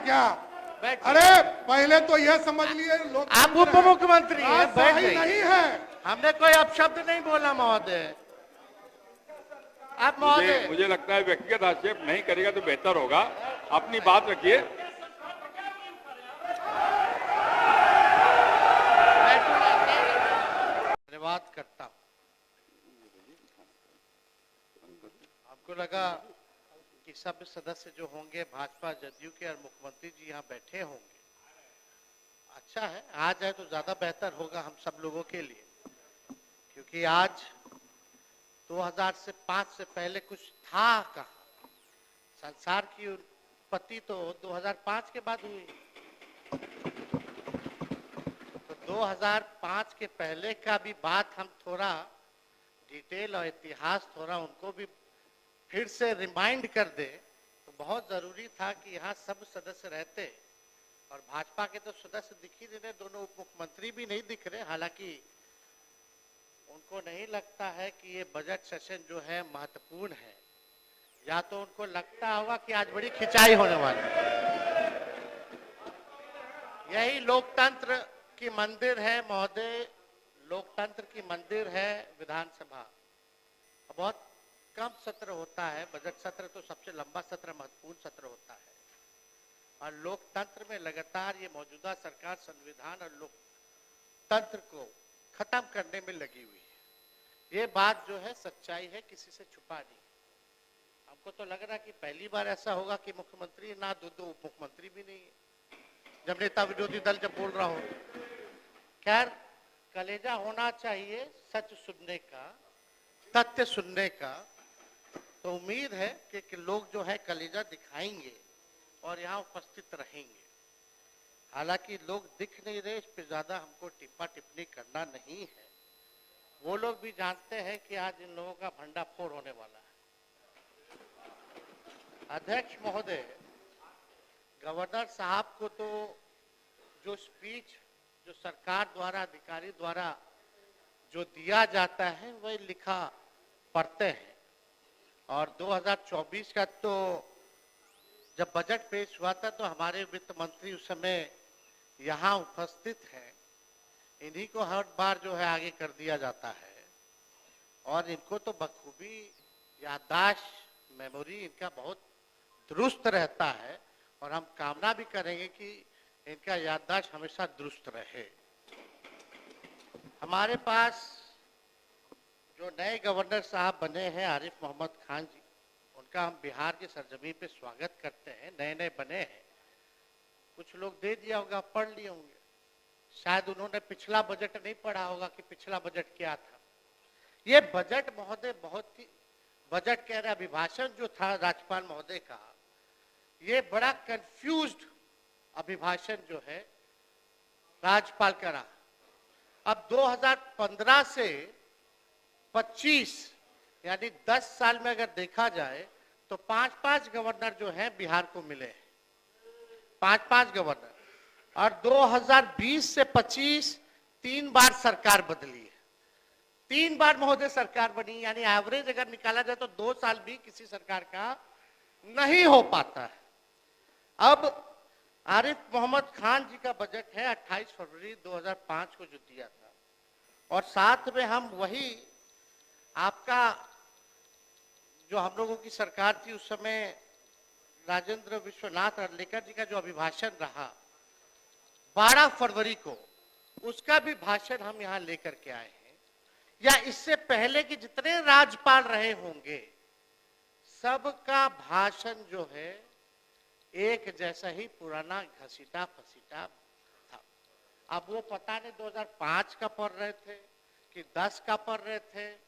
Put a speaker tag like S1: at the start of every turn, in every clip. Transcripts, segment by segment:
S1: क्या? अरे पहले तो यह समझ लिए लोग
S2: आप उप मुख्यमंत्री हैं, बैठ
S1: सही
S2: जाइए।
S1: नहीं है।
S2: हमने कोई अपशब्द नहीं बोला महोदय। आप महोदय
S3: मुझे लगता है व्यक्तिगत आक्षेप नहीं करेगा तो बेहतर होगा। अपनी बात रखिए।
S2: धन्यवाद करता हूं। आपको लगा कि सब सदस्य जो होंगे भाजपा जदयू के और मुख्यमंत्री जी यहाँ बैठे होंगे। अच्छा है, आ जाए तो ज्यादा बेहतर होगा हम सब लोगों के लिए, क्योंकि आज 2005 से पहले कुछ था कहाँ। संसार की उत्पत्ति तो 2005 के बाद हुई। तो 2005 के पहले का भी बात हम थोड़ा डिटेल और इतिहास थोड़ा उनको भी फिर से रिमाइंड कर दे तो बहुत जरूरी था कि यहाँ सब सदस्य रहते। और भाजपा के तो सदस्य दिख ही नहीं रहे, दोनों उप मुख्यमंत्री भी नहीं दिख रहे। हालांकि उनको नहीं लगता है कि ये बजट सेशन जो है महत्वपूर्ण है, या तो उनको लगता होगा कि आज बड़ी खिंचाई होने वाली है। यही लोकतंत्र की मंदिर है महोदय, लोकतंत्र की मंदिर है विधानसभा। बहुत कम सत्र होता है, बजट सत्र तो सबसे लंबा सत्र महत्वपूर्ण सत्र होता है। और लोकतंत्र में लगातार ये मौजूदा सरकार संविधान और लोकतंत्र को खत्म करने में लगी हुई है। ये बात जो है सच्चाई है, किसी से छुपा नहीं। हमको तो लग रहा है कि पहली बार ऐसा होगा कि मुख्यमंत्री ना दो उप मुख्यमंत्री भी नहीं है, जब नेता विरोधी दल जब बोल रहा हो। खैर, कलेजा होना चाहिए सच सुनने का, तथ्य सुनने का। तो उम्मीद है कि लोग जो है कलेजा दिखाएंगे और यहाँ उपस्थित रहेंगे। हालांकि लोग दिख नहीं रहे, इस पे ज्यादा हमको टिप्पा टिप्पणी करना नहीं है। वो लोग भी जानते हैं कि आज इन लोगों का भंडाफोड़ होने वाला है। अध्यक्ष महोदय, गवर्नर साहब को तो जो स्पीच जो सरकार द्वारा अधिकारी द्वारा जो दिया जाता है वही लिखा पढ़ते हैं। और 2024 का तो जब बजट पेश हुआ था तो हमारे वित्त मंत्री उस समय यहाँ उपस्थित हैं। इन्हीं को हर बार जो है आगे कर दिया जाता है और इनको तो बखूबी याददाश्त, मेमोरी इनका बहुत दुरुस्त रहता है। और हम कामना भी करेंगे कि इनका याददाश्त हमेशा दुरुस्त रहे। हमारे पास जो नए गवर्नर साहब बने हैं आरिफ मोहम्मद खान जी, उनका हम बिहार की सरजमी पे स्वागत करते हैं। नए नए बने हैं, कुछ लोग दे दिया होगा, पढ़ लिए होंगे। शायद उन्होंने पिछला बजट नहीं पढ़ा होगा कि पिछला बजट क्या था। ये बजट महोदय बहुत ही, बजट कह रहे अभिभाषण जो था राज्यपाल महोदय का, ये बड़ा कंफ्यूज्ड अभिभाषण जो है राज्यपाल का रहा। अब 2015 से 25 यानी 10 साल में अगर देखा जाए तो 5-5 गवर्नर जो हैं बिहार को मिले हैं, 5-5 गवर्नर। और 2020 से 25 3 बार सरकार बदली है, 3 बार महोदय सरकार बनी। यानी एवरेज अगर निकाला जाए तो 2 साल भी किसी सरकार का नहीं हो पाता है। अब आरिफ मोहम्मद खान जी का बजट है 28 फरवरी 2005 को जो दिया था, और साथ में हम वही आपका जो हम लोगों की सरकार थी उस समय राजेंद्र विश्वनाथ अर्लेकर जी का जो अभिभाषण रहा 12 फरवरी को, उसका भी भाषण हम यहाँ लेकर के आए हैं। या इससे पहले कि जितने राज्यपाल रहे होंगे सबका भाषण जो है एक जैसा ही पुराना घसीटा फसीटा था। अब वो पता नहीं 2005 का पढ़ रहे थे कि 10 का पढ़ रहे थे,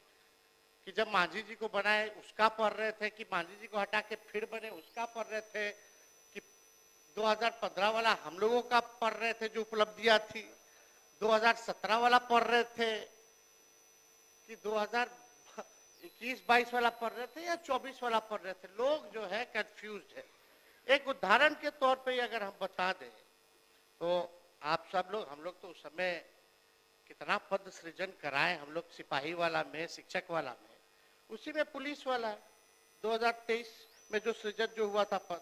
S2: कि जब मांझी जी को बनाए उसका पढ़ रहे थे, कि मांझी जी को हटा के फिर बने उसका पढ़ रहे थे, कि 2015 वाला हम लोगों का पढ़ रहे थे जो उपलब्धियां थी, 2017 वाला पढ़ रहे थे, कि 2021-22 वाला पढ़ रहे थे या 24 वाला पढ़ रहे थे। लोग जो है कंफ्यूज्ड है। एक उदाहरण के तौर पे अगर हम बता दें तो आप सब लोग, हम लोग तो उस समय कितना पद सृजन कराए हम लोग, सिपाही वाला में, शिक्षक वाला में, उसी में पुलिस वाला 2023 में जो सृजन जो हुआ था पद,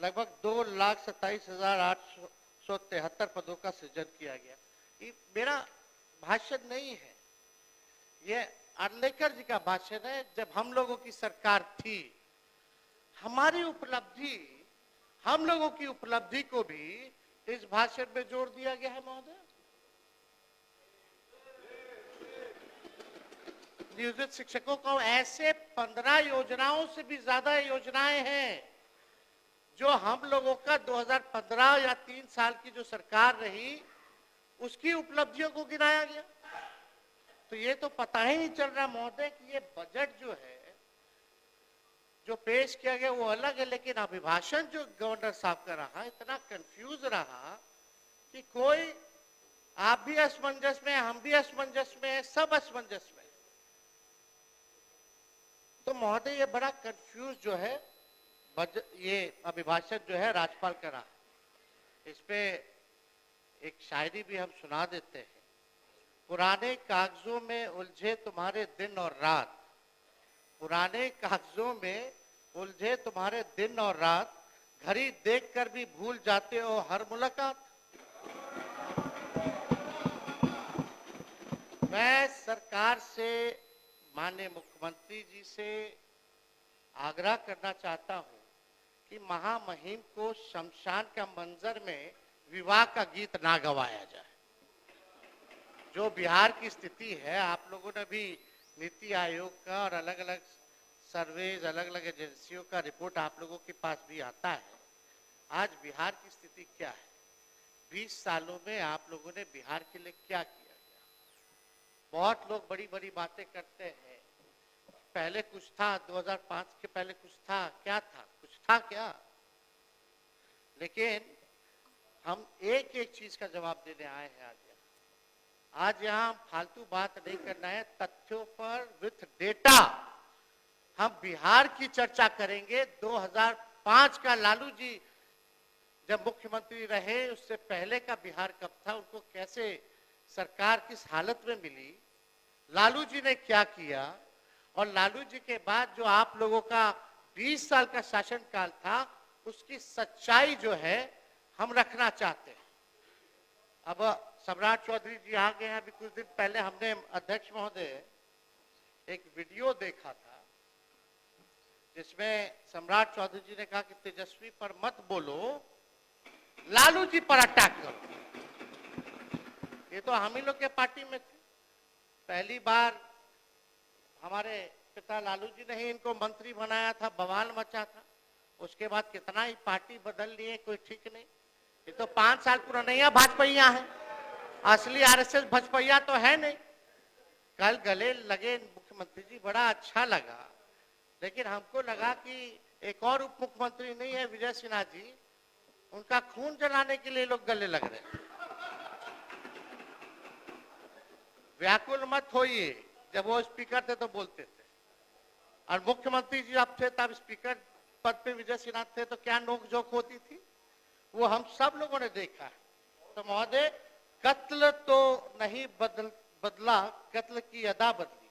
S2: लगभग 2,27,873 पदों का सृजन किया गया। ये मेरा भाषण नहीं है, ये अर्लेकर जी का भाषण है। जब हम लोगों की सरकार थी, हमारी उपलब्धि, हम लोगों की उपलब्धि को भी इस भाषण में जोड़ दिया गया है महोदय। नियोजित शिक्षकों को ऐसे 15 योजनाओं से भी ज्यादा योजनाएं हैं जो हम लोगों का 2015 या 3 साल की जो सरकार रही उसकी उपलब्धियों को गिनाया गया। तो ये तो पता ही नहीं चल रहा महोदय कि ये बजट जो है जो पेश किया गया वो अलग है, लेकिन अभिभाषण जो गवर्नर साहब का रहा इतना कंफ्यूज रहा कि कोई, आप भी असमंजस में, हम भी असमंजस में, सब असमंजस में। तो महोदय ये बड़ा कंफ्यूज जो है ये अभिभाषण जो है राज्यपाल का रहा। इस पे एक शायरी भी हम सुना देते हैं। पुराने कागजों में उलझे तुम्हारे दिन और रात, पुराने कागजों में उलझे तुम्हारे दिन और रात, घड़ी देखकर भी भूल जाते हो हर मुलाकात। मैं सरकार से, माननीय मुख्यमंत्री जी से आग्रह करना चाहता हूं कि महामहिम को शमशान का मंजर में विवाह का गीत ना गवाया जाए। जो बिहार की स्थिति है, आप लोगों ने भी नीति आयोग का और अलग अलग सर्वेज, अलग अलग एजेंसियों का रिपोर्ट आप लोगों के पास भी आता है। आज बिहार की स्थिति क्या है, 20 सालों में आप लोगों ने बिहार के लिए क्या किया गया। बहुत लोग बड़ी बड़ी बातें करते हैं, पहले कुछ था, 2005 के पहले कुछ था, क्या था, कुछ था क्या। लेकिन हम एक एक चीज का जवाब देने आए हैं आज यहाँ फालतू बात नहीं करना है, तथ्यों पर विथ डेटा हम बिहार की चर्चा करेंगे। 2005 का लालू जी जब मुख्यमंत्री रहे, उससे पहले का बिहार कब था, उनको कैसे सरकार किस हालत में मिली, लालू जी ने क्या किया, और लालू जी के बाद जो आप लोगों का 20 साल का शासनकाल था उसकी सच्चाई जो है हम रखना चाहते हैं। अब सम्राट चौधरी जी आ गए हैं। अभी कुछ दिन पहले हमने अध्यक्ष महोदय एक वीडियो देखा था जिसमें सम्राट चौधरी जी ने कहा कि तेजस्वी पर मत बोलो, लालू जी पर अटैक करो। ये तो हम ही लोग के पार्टी में थे। पहली बार हमारे पिता लालू जी ने ही इनको मंत्री बनाया था, बवाल मचा था। उसके बाद कितना ही पार्टी बदल लिए, कोई ठीक नहीं। ये तो 5 साल पुराना भाजपा है, असली आरएसएस भाजपा तो है नहीं। कल गले लगे मुख्यमंत्री जी, बड़ा अच्छा लगा, लेकिन हमको लगा कि एक और उप मुख्यमंत्री नहीं है विजय सिन्हा जी, उनका खून जलाने के लिए लोग गले लग रहे हैं। व्याकुल मत होइए, जब वो स्पीकर थे तो बोलते थे, और मुख्यमंत्री जी अब थे तब स्पीकर पद पे विजय सिन्हा थे, तो क्या नोकझोंक होती थी वो हम सब लोगों ने देखा है। तो महोदय, कत्ल तो नहीं बदला, कत्ल की अदा बदली।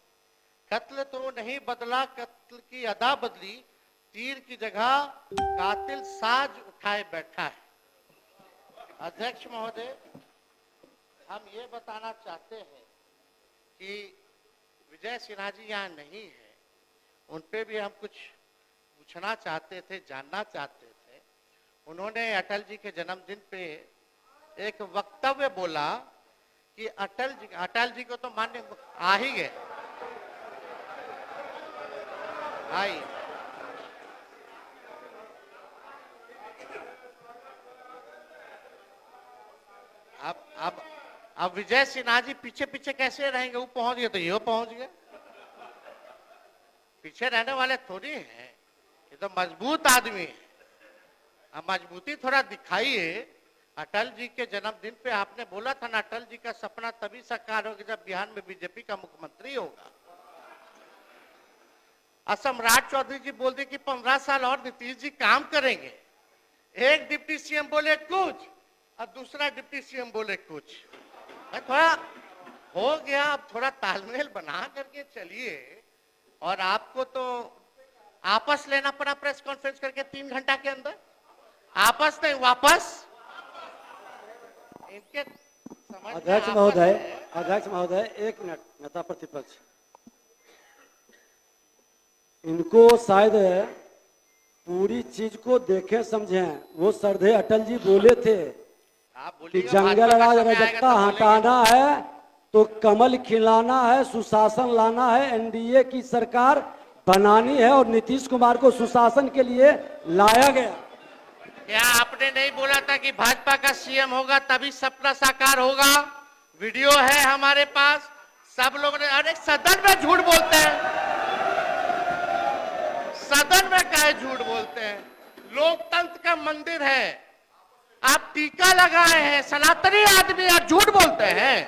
S2: कत्ल तो नहीं बदला, कत्ल की अदा बदली। तीर की जगह कातिल साज उठाए बैठा है। अध्यक्ष महोदय, हम ये बताना चाहते हैं कि विजय सिन्हा जी यहाँ नहीं है, उन पे भी हम कुछ पूछना चाहते थे, जानना चाहते थे। उन्होंने अटल जी के जन्मदिन पे एक वक्तव्य बोला कि अटल जी को तो मान्य आ ही गए, आई। अब विजय सिन्हा जी पीछे पीछे कैसे रहेंगे, वो पहुंच गए तो ये पहुंच गए। पीछे रहने वाले थोड़ी हैं, ये तो मजबूत आदमी है। अब मजबूती थोड़ा दिखाइए। अटल जी के जन्मदिन पे आपने बोला था ना, अटल जी का सपना तभी साकार होगा जब बिहार में बीजेपी का मुख्यमंत्री होगा। सम्राट चौधरी जी बोल दिए कि 15 साल और नीतीश जी काम करेंगे। एक डिप्टी सीएम बोले कुछ और दूसरा डिप्टी सीएम बोले कुछ। थोड़ा हो गया, अब थोड़ा तालमेल बना करके चलिए। और आपको तो आपस लेना पड़ा प्रेस कॉन्फ्रेंस करके 3 घंटा के अंदर। आपस नहीं, वापस। इनके समझ में
S4: अध्यक्ष
S2: आपस
S4: महोदय,
S2: है।
S4: अध्यक्ष महोदय, एक मिनट। नेता प्रतिपक्ष, इनको शायद पूरी चीज को देखें समझें। वो सरदे अटल जी बोले थे
S2: आप
S4: कि
S2: बोलिएगा,
S4: जंगल
S2: भाजपा का
S4: राज
S2: समय आएगा
S4: अराजकता
S2: तो बोलेंगे।
S4: हटाना है तो कमल खिलाना है, सुशासन लाना है, एनडीए की सरकार बनानी है और नीतीश कुमार को सुशासन के लिए लाया गया।
S2: क्या आपने नहीं बोला था कि भाजपा का सीएम होगा तभी सपना साकार होगा? वीडियो है हमारे पास, सब लोग ने। अरे सदन में झूठ बोलते हैं, सदन में काहे झूठ बोलते हैं? लोकतंत्र का मंदिर है, आप टीका लगाए हैं, सनातनी आदमी, आप झूठ बोलते हैं।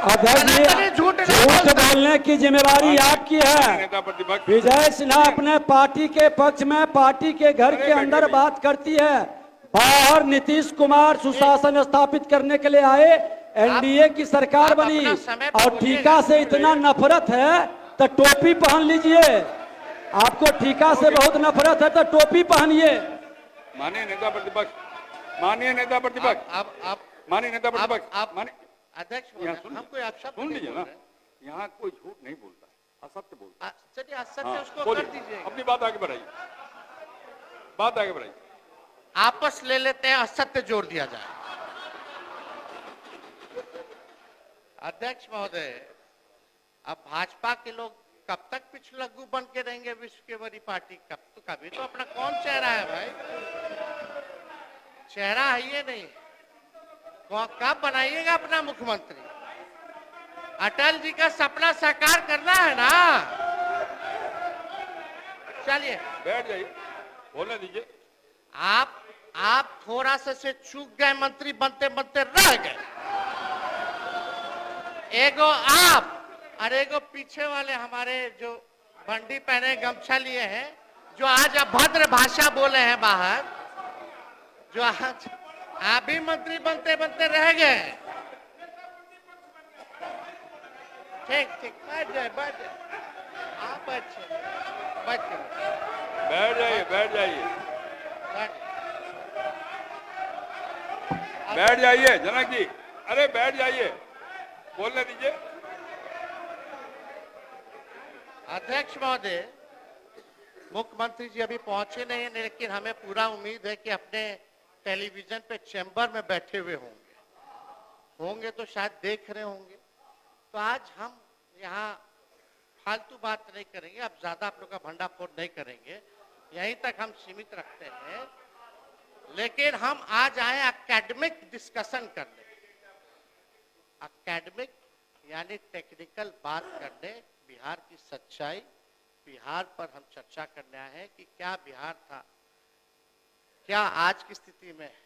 S4: अध्यक्ष
S2: सनातनी
S4: जी,
S2: झूठ नहीं
S4: झूठ
S2: बोलता।
S4: बोलने की जिम्मेवारी आपकी है।
S3: नेता प्रतिपक्ष
S4: विजय सिन्हा अपने पार्टी के पक्ष में पार्टी के घर के अंदर बात करती है, बाहर नीतीश कुमार सुशासन स्थापित करने के लिए आए, एनडीए की सरकार
S2: आप
S4: बनी।
S2: अपना समय पे
S4: और
S2: बोलिएगा।
S4: टीका से इतना नफरत है तो टोपी पहन लीजिए। आपको टीका से बहुत नफरत है तो टोपी पहनिए।
S3: माननीय नेता प्रतिपक्ष, माननीय नेता प्रतिपक्ष,
S2: आप
S3: माननीय नेता प्रतिपक्ष,
S2: आप
S3: माननीय
S2: अध्यक्ष
S3: यहाँ
S2: महोदय,
S3: सुन
S2: हम कोई आक्षेप
S3: सुन
S2: नहीं
S3: लीजिए
S2: बोल
S3: ना,
S2: रहे।
S3: यहाँ कोई झूठ नहीं बोलता है, असत्य बोलता है।
S2: चलिए असत्य
S3: हाँ,
S2: उसको कर
S3: बोलिए,
S2: दीजिएगा।
S3: अपनी बात आगे बढ़ाइए, बात आगे बढ़ाइए।
S2: आपस ले लेते हैं, असत्य जोड़ दिया जाए। अध्यक्ष महोदय, अब भाजपा के लोग कब तक पिछलग्गू बन के रहेंगे? विश्व के बड़ी पार्टी कभी तो अपना कौन चेहरा है भाई? चेहरा है ये नहीं। कब बनाइएगा अपना मुख्यमंत्री? अटल जी का सपना साकार करना है ना। चलिए
S3: बैठ जाइए, बोलने दीजिए।
S2: आप थोड़ा सा से चूक गए, मंत्री बनते बनते रह गए। एगो आप और एगो पीछे वाले हमारे जो बंडी पहने गमछा लिए हैं, जो आज अभद्र भाषा बोले हैं बाहर, जो आज आप भी मंत्री बनते बनते रह गए। ठीक ठीक, बैठ जाए, बैठ जाए। आप अच्छे बैठ के
S3: बैठ जाइए, बैठ जाइए,
S2: बैठ
S3: बैठ जाइए जनक जी, अरे बैठ जाइए, बोलने दीजिए।
S2: अध्यक्ष महोदय, मुख्यमंत्री जी अभी पहुंचे नहीं हैं, लेकिन हमें पूरा उम्मीद है कि अपने टेलीविजन पे चैम्बर में बैठे हुए होंगे तो शायद देख रहे होंगे। तो आज हम यहाँ फालतू बात नहीं करेंगे, अब ज्यादा आप लोग का भंडाफोड़ नहीं करेंगे, यहीं तक हम सीमित रखते हैं। लेकिन हम आज आए एकेडमिक डिस्कशन करने, एकेडमिक यानी टेक्निकल बात करने, बिहार की सच्चाई, बिहार पर हम चर्चा करने आए हैं कि क्या बिहार था, क्या आज की स्थिति में है,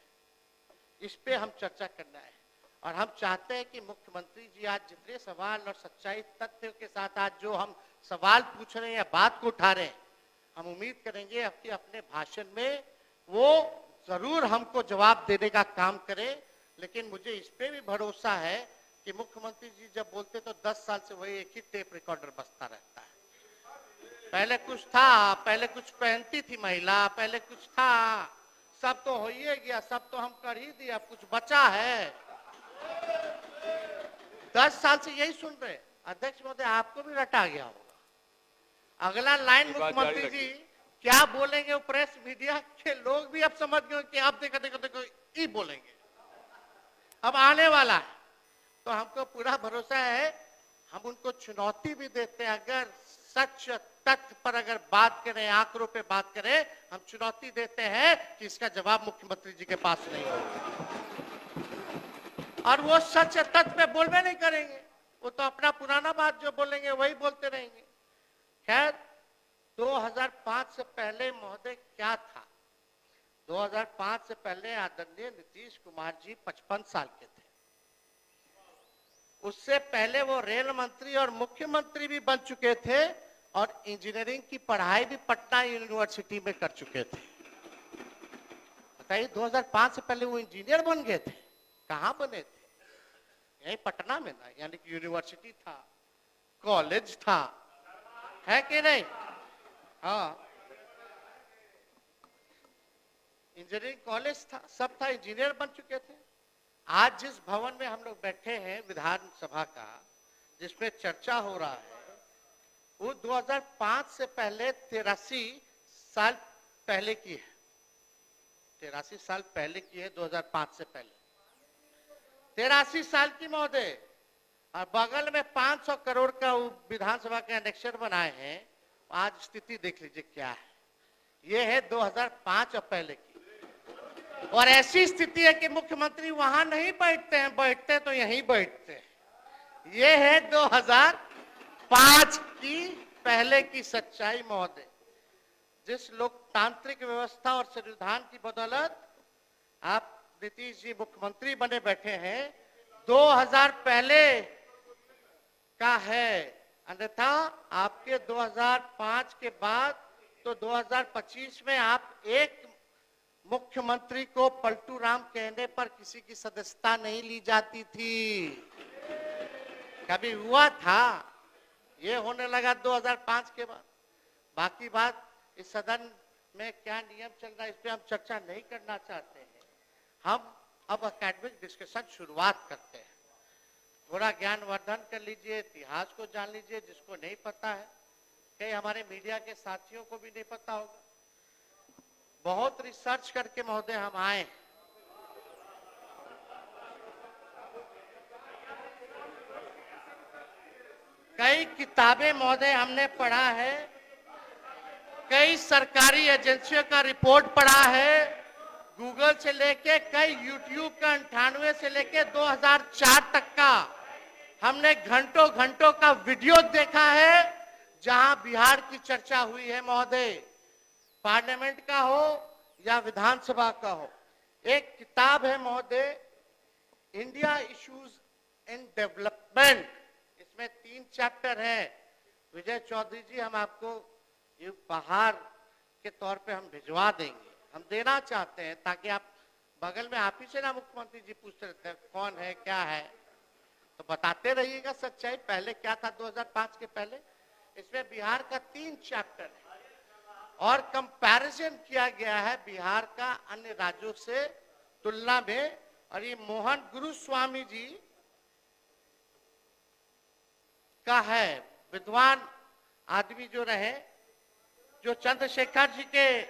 S2: इस पे हम चर्चा करना है। और हम चाहते हैं कि मुख्यमंत्री जी आज जितने सवाल और सच्चाई तथ्यों के साथ आज जो हम सवाल पूछ रहे हैं या बात को उठा रहे हैं, हम उम्मीद करेंगे कि अपने भाषण में वो जरूर हमको जवाब देने का काम करें। लेकिन मुझे इस पे भी भरोसा है कि मुख्यमंत्री जी जब बोलते तो 10 साल से वही एक ही टेप रिकॉर्डर बजता रहता है। पहले कुछ था, पहले कुछ पहनती थी महिला, पहले कुछ था, सब तो हो ही गया, सब तो हम कर ही दिया, कुछ बचा है? 10 साल से यही सुन रहे। अध्यक्ष महोदय, आपको भी रटा गया होगा। अगला लाइन मुख्यमंत्री जी क्या बोलेंगे, वो प्रेस मीडिया के लोग भी अब समझ गए कि अब देखो देखो देखो ये बोलेंगे, अब आने वाला है। तो हमको पूरा भरोसा है, हम उनको चुनौती भी देते हैं। अगर सच तथ्य पर अगर बात करें, आंकड़ों पे बात करें, हम चुनौती देते हैं कि इसका जवाब मुख्यमंत्री जी के पास नहीं होगा। और वो सच तथ्य पे बोलबे नहीं करेंगे, वो तो अपना पुराना बात जो बोलेंगे वही बोलते रहेंगे। खैर, 2005 से पहले महोदय क्या था? 2005 से पहले आदरणीय नीतीश कुमार जी 55 साल के थे। उससे पहले वो रेल मंत्री और मुख्यमंत्री भी बन चुके थे और इंजीनियरिंग की पढ़ाई भी पटना यूनिवर्सिटी में कर चुके थे। बताइए, 2005 से पहले वो इंजीनियर बन गए थे। कहां बने थे? यहीं पटना में ना, यानी कि यूनिवर्सिटी था, कॉलेज था, है कि नहीं? हाँ, इंजीनियरिंग कॉलेज था, सब था, इंजीनियर बन चुके थे। आज जिस भवन में हम लोग बैठे हैं विधानसभा का, जिसमें चर्चा हो रहा है, वो 2005 से पहले 83 साल पहले की है। 83 साल पहले की है, 2005 से पहले 83 साल की महोदय। और बगल में 500 करोड़ का विधानसभा के एनेक्सर बनाए हैं। आज स्थिति देख लीजिए क्या है। ये है 2005 और पहले की। और ऐसी स्थिति है कि मुख्यमंत्री वहां नहीं बैठते हैं, बैठते तो यहीं बैठते हैं। ये है 2005 की पहले की सच्चाई महोदय। जिस लोकतांत्रिक व्यवस्था और संविधान की बदौलत आप नीतीश जी मुख्यमंत्री बने बैठे हैं, 2000 पहले का है। अन्यथा आपके 2005 के बाद तो 2025 में आप एक मुख्यमंत्री को पलटू राम कहने पर किसी की सदस्यता नहीं ली जाती थी। कभी हुआ था? ये होने लगा 2005 के बाद। बाकी बात इस सदन में क्या नियम चल रहा है, इस पे हम चर्चा नहीं करना चाहते हैं। हम अब एकेडमिक डिस्कशन शुरुआत करते हैं। थोड़ा ज्ञानवर्धन कर लीजिए, इतिहास को जान लीजिए जिसको नहीं पता है। कई हमारे मीडिया के साथियों को भी नहीं पता होगा। बहुत रिसर्च करके महोदय हम आए। कई किताबें महोदय हमने पढ़ा है, कई सरकारी एजेंसियों का रिपोर्ट पढ़ा है, गूगल से लेके कई यूट्यूब का 98 से लेके 2004 तक का हमने घंटों घंटों का वीडियो देखा है जहां बिहार की चर्चा हुई है महोदय, पार्लियामेंट का हो या विधानसभा का हो। एक किताब है महोदय, इंडिया इश्यूज इन डेवलपमेंट। इसमें 3 चैप्टर है। विजय चौधरी जी, हम आपको ये उपहार के तौर पे हम भिजवा देंगे, हम देना चाहते हैं, ताकि आप बगल में आप ही से ना मुख्यमंत्री जी पूछते रहते हैं कौन है क्या है, तो बताते रहिएगा सच्चाई। पहले क्या था 2005 के पहले। इसमें बिहार का 3 चैप्टर है और कंपैरिजन किया गया है बिहार का अन्य राज्यों से तुलना में। और ये मोहन गुरुस्वामी जी का है, विद्वान आदमी जो रहे, जो चंद्रशेखर जी के,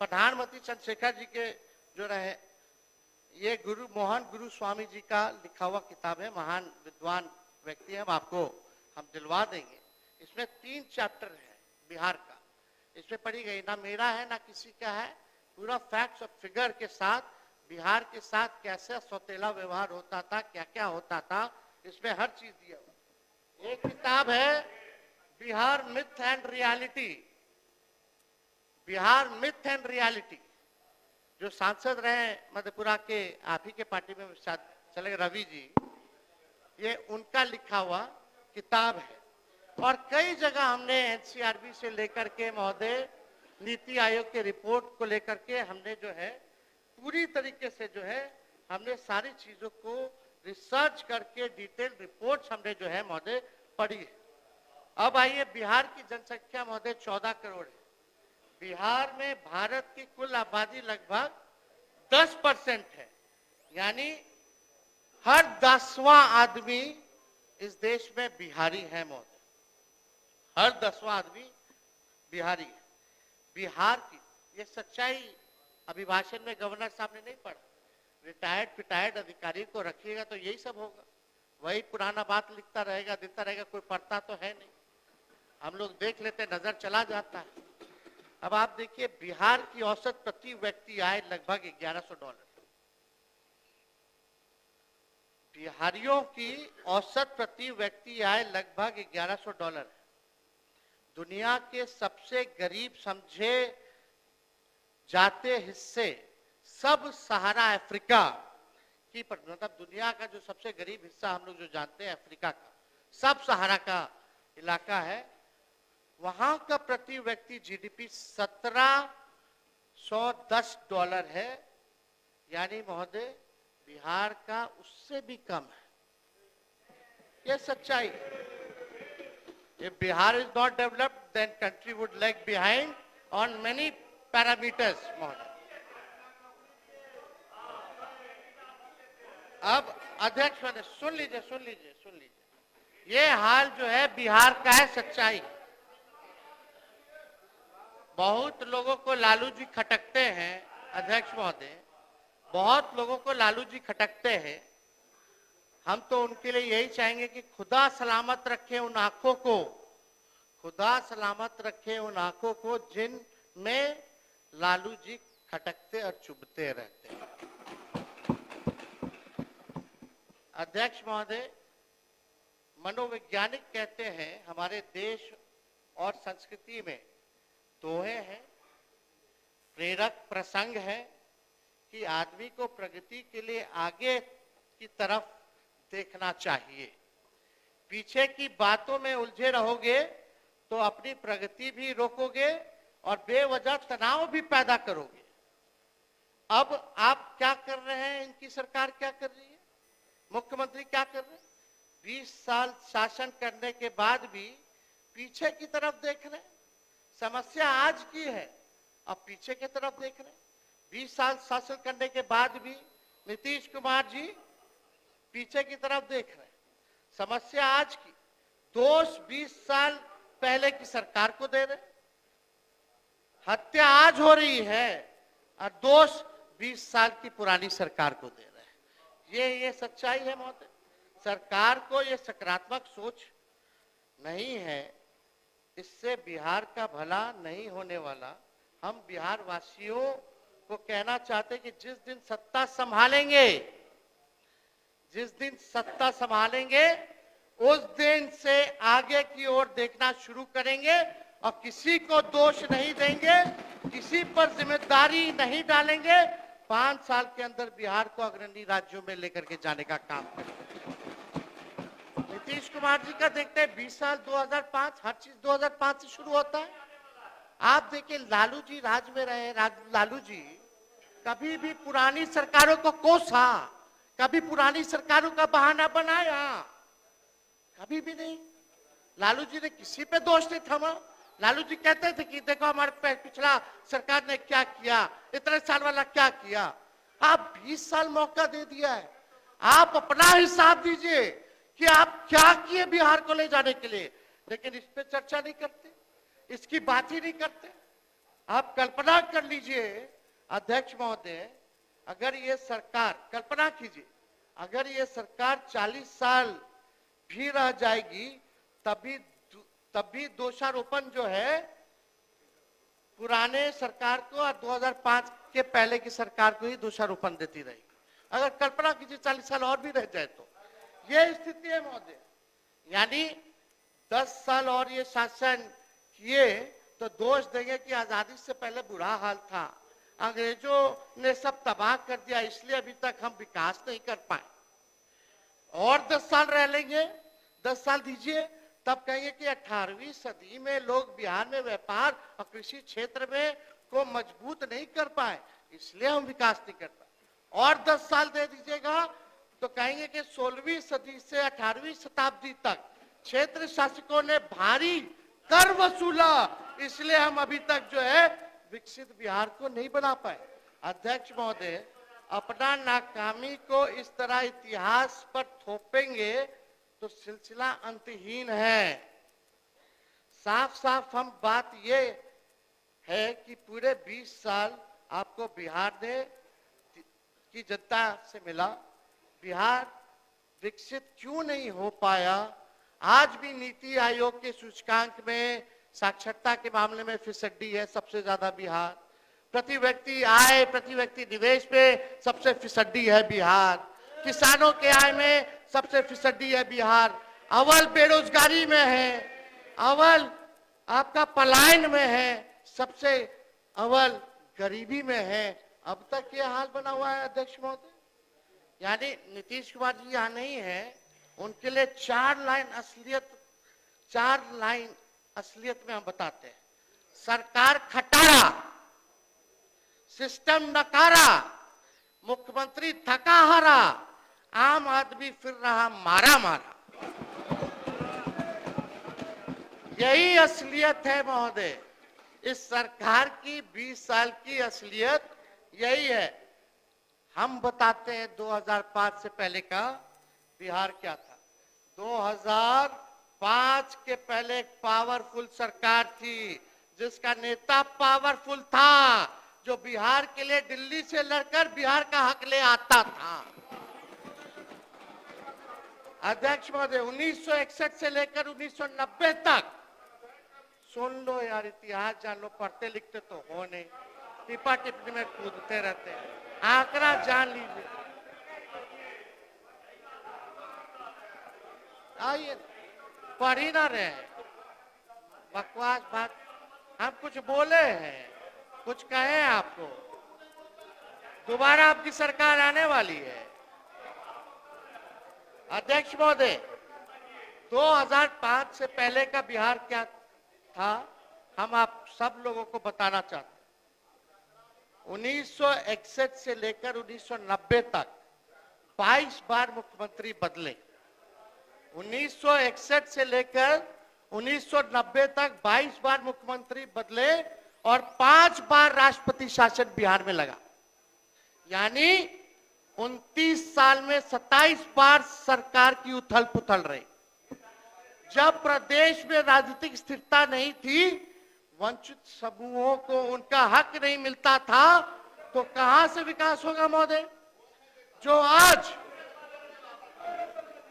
S2: प्रधानमंत्री चंद्रशेखर जी के जो रहे, ये मोहन गुरुस्वामी जी का लिखा हुआ किताब है। महान विद्वान व्यक्ति है, हम दिलवा देंगे। इसमें 3 चैप्टर है बिहार का। इसमें पढ़ी गई, ना मेरा है ना किसी का है, पूरा फैक्ट्स और फिगर के साथ बिहार के साथ कैसे सौतेला व्यवहार होता था, क्या क्या होता था, इसमें हर चीज दिया हुआ। एक किताब है Bihar myth and reality. Bihar myth and reality, जो सांसद रहे मधेपुरा के, आप ही के पार्टी में शायद चले रवि जी, ये उनका लिखा हुआ किताब है। और कई जगह हमने एनसीआरबी से लेकर के महोदय नीति आयोग के रिपोर्ट को लेकर के हमने जो है पूरी तरीके से जो है हमने सारी चीजों को रिसर्च करके डिटेल रिपोर्ट्स हमने जो है महोदय पढ़ी है। अब आइए, बिहार की जनसंख्या महोदय 14 करोड़ है। बिहार में भारत की कुल आबादी लगभग 10% है, यानी हर 10वां आदमी इस देश में बिहारी है महोदय। हर 10वां आदमी बिहारी है। बिहार की ये सच्चाई अभिभाषण में गवर्नर साहब ने नहीं पढ़ा। रिटायर्ड अधिकारी को रखिएगा तो यही सब होगा, वही पुराना बात लिखता रहेगा, देता रहेगा, कोई पढ़ता तो है नहीं। हम लोग देख लेते, नजर चला जाता है। अब आप देखिए, बिहार की औसत प्रति व्यक्ति आय लगभग $1100। बिहारियों की औसत प्रति व्यक्ति आय लगभग $1100 है। दुनिया के सबसे गरीब समझे जाते हिस्से सब सहारा अफ्रीका की, मतलब दुनिया का जो सबसे गरीब हिस्सा हम लोग जो जानते हैं अफ्रीका का, सब सहारा का इलाका है। वहां का प्रति व्यक्ति जीडीपी $1710 है, यानी महोदय बिहार का उससे भी कम है। यह सच्चाई। If Bihar is not developed, then country would lag behind on many parameters. अब अध्यक्ष महोदय सुन लीजिए। ये हाल जो है बिहार का है सच्चाई। बहुत लोगों को लालू जी खटकते हैं अध्यक्ष महोदय, बहुत लोगों को लालू जी खटकते हैं। हम तो उनके लिए यही चाहेंगे कि खुदा सलामत रखे उन आंखों को, खुदा सलामत रखे उन आंखों को जिनमें लालू जी खटकते और चुभते रहते हैं। अध्यक्ष महोदय, मनोवैज्ञानिक कहते हैं हमारे देश और संस्कृति में दोहे हैं, प्रेरक प्रसंग है कि आदमी को प्रगति के लिए आगे की तरफ देखना चाहिए। पीछे की बातों में उलझे रहोगे तो अपनी प्रगति भी रोकोगे और बेवजह तनाव भी पैदा करोगे। अब आप क्या कर रहे हैं, इनकी सरकार क्या कर रही है, मुख्यमंत्री क्या कर रहे हैं? 20 साल शासन करने के बाद भी पीछे की तरफ देख रहे हैं। समस्या आज की है, अब पीछे की तरफ देख रहे हैं। 20 साल शासन करने के बाद भी नीतीश कुमार जी पीछे की तरफ देख रहे हैं। समस्या आज की, दोष 20 साल पहले की सरकार को दे रहे हैं। हत्या आज हो रही है और दोष 20 साल की पुरानी सरकार को दे रहे हैं। ये सच्चाई है महोदय। सरकार को ये सकारात्मक सोच नहीं है, इससे बिहार का भला नहीं होने वाला। हम बिहार वासियों को कहना चाहते कि जिस दिन सत्ता संभालेंगे उस दिन से आगे की ओर देखना शुरू करेंगे और किसी को दोष नहीं देंगे, किसी पर जिम्मेदारी नहीं डालेंगे। 5 साल के अंदर बिहार को अग्रणी राज्यों में लेकर के जाने का काम करेंगे। नीतीश कुमार जी का देखते हैं 20 साल 2005, हर चीज 2005 से शुरू होता है। आप देखिए लालू जी राज में रहे, लालू जी कभी भी पुरानी सरकारों को कोसा, कभी पुरानी सरकारों का बहाना बनाया, कभी भी नहीं। लालू जी ने किसी पे दोष नहीं थमा। लालू जी कहते थे कि देखो हमारे पिछला सरकार ने क्या किया, इतने साल वाला क्या किया। आप 20 साल मौका दे दिया है, आप अपना हिसाब दीजिए कि आप क्या किए बिहार को ले जाने के लिए, लेकिन इस पे चर्चा नहीं करते, इसकी बात ही नहीं करते। आप कल्पना कर लीजिए अध्यक्ष महोदय, अगर ये सरकार, कल्पना कीजिए अगर ये सरकार 40 साल भी रह जाएगी तब भी दोषारोपण जो है पुराने सरकार को और 2005 के पहले की सरकार को ही दोषारोपण देती रहेगी। अगर कल्पना कीजिए 40 साल और भी रह जाए तो ये स्थिति है महोदय। यानी 10 साल और ये शासन किए तो दोष देंगे कि आजादी से पहले बुरा हाल था, अंग्रेजों ने सब तबाह कर दिया, इसलिए अभी तक हम विकास नहीं कर पाए। और 10 साल रह लेंगे, 10 साल दीजिए, तब कहेंगे कि 18वीं सदी में लोग बिहार में व्यापार और कृषि क्षेत्र में को मजबूत नहीं कर पाए, इसलिए हम विकास नहीं कर पाए। और 10 साल दे दीजिएगा तो कहेंगे कि 16वीं सदी से 18वीं शताब्दी तक क्षेत्र शासकों ने भारी कर वसूला, इसलिए हम अभी तक जो है विकसित बिहार को नहीं बना पाए। अध्यक्ष महोदय, अपना नाकामी को इस तरह इतिहास पर थोपेंगे तो सिलसिला अंतहीन है। साफ साफ हम बात ये है कि पूरे 20 साल आपको बिहार ने की जनता से मिला, बिहार विकसित क्यों नहीं हो पाया? आज भी नीति आयोग के सूचकांक में साक्षरता के मामले में फिसड्डी है सबसे ज्यादा बिहार। प्रति व्यक्ति आय, प्रति व्यक्ति निवेश पे सबसे फिसड्डी है बिहार। किसानों के आय में सबसे फिसड्डी है बिहार। अव्वल बेरोजगारी में है, अव्वल आपका पलायन में है, सबसे अव्वल गरीबी में है। अब तक ये हाल बना हुआ है अध्यक्ष महोदय। यानी नीतीश कुमार जी यहाँ नहीं है, उनके लिए 4 लाइन असलियत में हम बताते हैं। सरकार खटारा, सिस्टम नकारा, मुख्यमंत्री थका हारा, आम आदमी फिर रहा मारा मारा। यही असलियत है महोदय, इस सरकार की 20 साल की असलियत यही है। हम बताते हैं 2005 से पहले का बिहार क्या था। 2005 के पहले एक पावरफुल सरकार थी जिसका नेता पावरफुल था, जो बिहार के लिए दिल्ली से लड़कर बिहार का हक ले आता था। अध्यक्ष महोदय, 1961 से लेकर 1990 तक, सुन लो यार, इतिहास जान लो, पढ़ते लिखते तो हो नहीं, टिपा टिप्पणी में कूदते रहते हैं, आंकड़ा जान लीजिए। आइए, पढ़ ही ना रहे, बकवास बात। हम कुछ बोले हैं, कुछ कहे आपको, दोबारा आपकी सरकार आने वाली है। अध्यक्ष महोदय, 2005 से पहले का बिहार क्या था, हम आप सब लोगों को बताना चाहते हैं। 1961 से लेकर 1990 तक 22 बार मुख्यमंत्री बदले। 1961 से लेकर 1990 तक 22 बार मुख्यमंत्री बदले और 5 बार राष्ट्रपति शासन बिहार में लगा। यानी 29 साल में 27 बार सरकार की उथल पुथल रही। जब प्रदेश में राजनीतिक स्थिरता नहीं थी, वंचित समूहों को उनका हक नहीं मिलता था, तो कहां से विकास होगा महोदय? जो आज,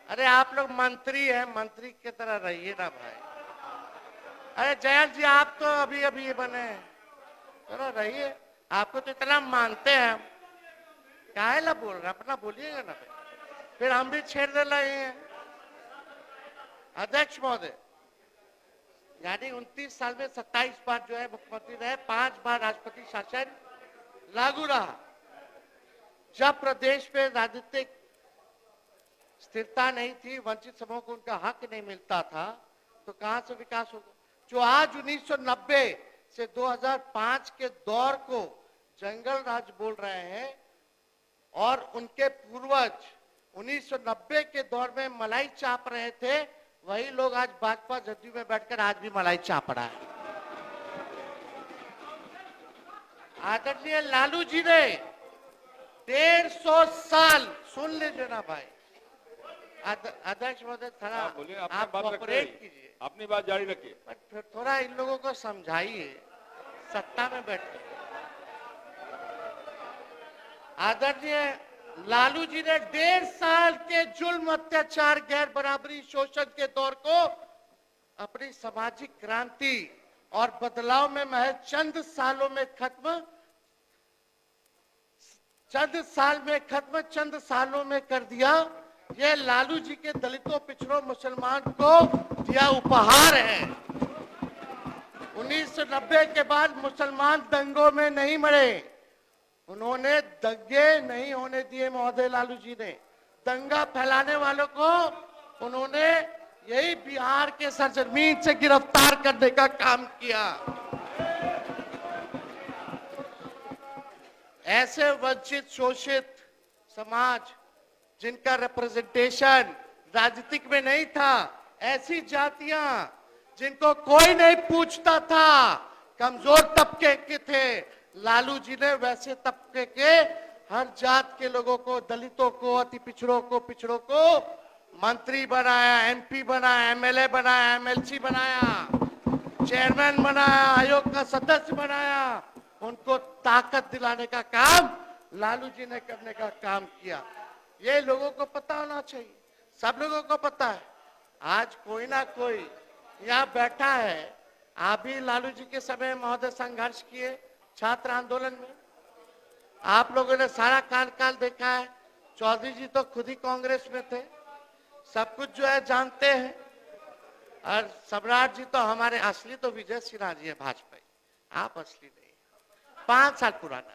S2: अरे आप लोग मंत्री हैं, मंत्री की तरह रहिए ना भाई। अरे जयंत जी, आप तो अभी अभी बने हैं, चलो रहिए, आपको तो इतना मानते हैं हम, काहे ला बोल रहे, अपना बोलिएगा ना भाई, फिर हम भी छेड़ दे रहे हैं। अध्यक्ष महोदय, यानी 29 साल में 27 बार जो है मुख्यमंत्री रहे, 5 बार राष्ट्रपति शासन लागू रहा। जब प्रदेश में राजनीतिक स्थिरता नहीं थी, वंचित समूह को उनका हक नहीं मिलता था, तो कहां से विकास होगा? जो आज 1990 से 2005 के दौर को जंगल राज बोल रहे हैं, और उनके पूर्वज 1990 के दौर में मलाई चाप रहे थे, वही लोग आज भाजपा जदयू में बैठकर आज भी मलाई चाप रहा है। आदरणीय लालू जी ने 150 साल, सुन लीजिए ना भाई, अध्यक्ष महोदय, थोड़ा आप कोऑपरेट कीजिए,
S3: अपनी बात जारी रखिए,
S2: फिर थोड़ा इन लोगों को समझाइए, सत्ता में बैठे। आदरणीय लालू जी ने 1.5 साल के जुल्म, अत्याचार, गैर बराबरी, शोषण के दौर को अपनी सामाजिक क्रांति और बदलाव में महज चंद साल में खत्म, चंद सालों में कर दिया। ये लालू जी के दलितों, पिछड़ों, मुसलमान को दिया उपहार है। 1990 के बाद मुसलमान दंगों में नहीं मरे, उन्होंने दंगे नहीं होने दिए महोदय। लालू जी ने दंगा फैलाने वालों को उन्होंने यही बिहार के सरजमीन से गिरफ्तार करने का काम किया। ऐसे वंचित, शोषित समाज जिनका रिप्रेजेंटेशन राजनीतिक में नहीं था, ऐसी जातियां जिनको कोई नहीं पूछता था, कमजोर तबके के थे, लालू जी ने वैसे तबके के हर जात के लोगों को, दलितों को, अति पिछड़ों को मंत्री बनाया, एमपी बनाया, एमएलए बनाया, एमएलसी बनाया, चेयरमैन बनाया, आयोग का सदस्य बनाया। उनको ताकत दिलाने का काम लालू जी ने करने का काम किया। ये लोगों को पता होना चाहिए, सब लोगों को पता है। आज कोई ना कोई यहाँ बैठा है, आप भी लालू जी के समय महोदय संघर्ष किए छात्र आंदोलन में, आप लोगों ने सारा काल देखा है। चौधरी जी तो खुद ही कांग्रेस में थे, सब कुछ जो है जानते हैं। और सम्राट जी तो हमारे असली तो विजय सिन्हा जी है, भाजपा, आप असली नहीं, 5 साल पुराना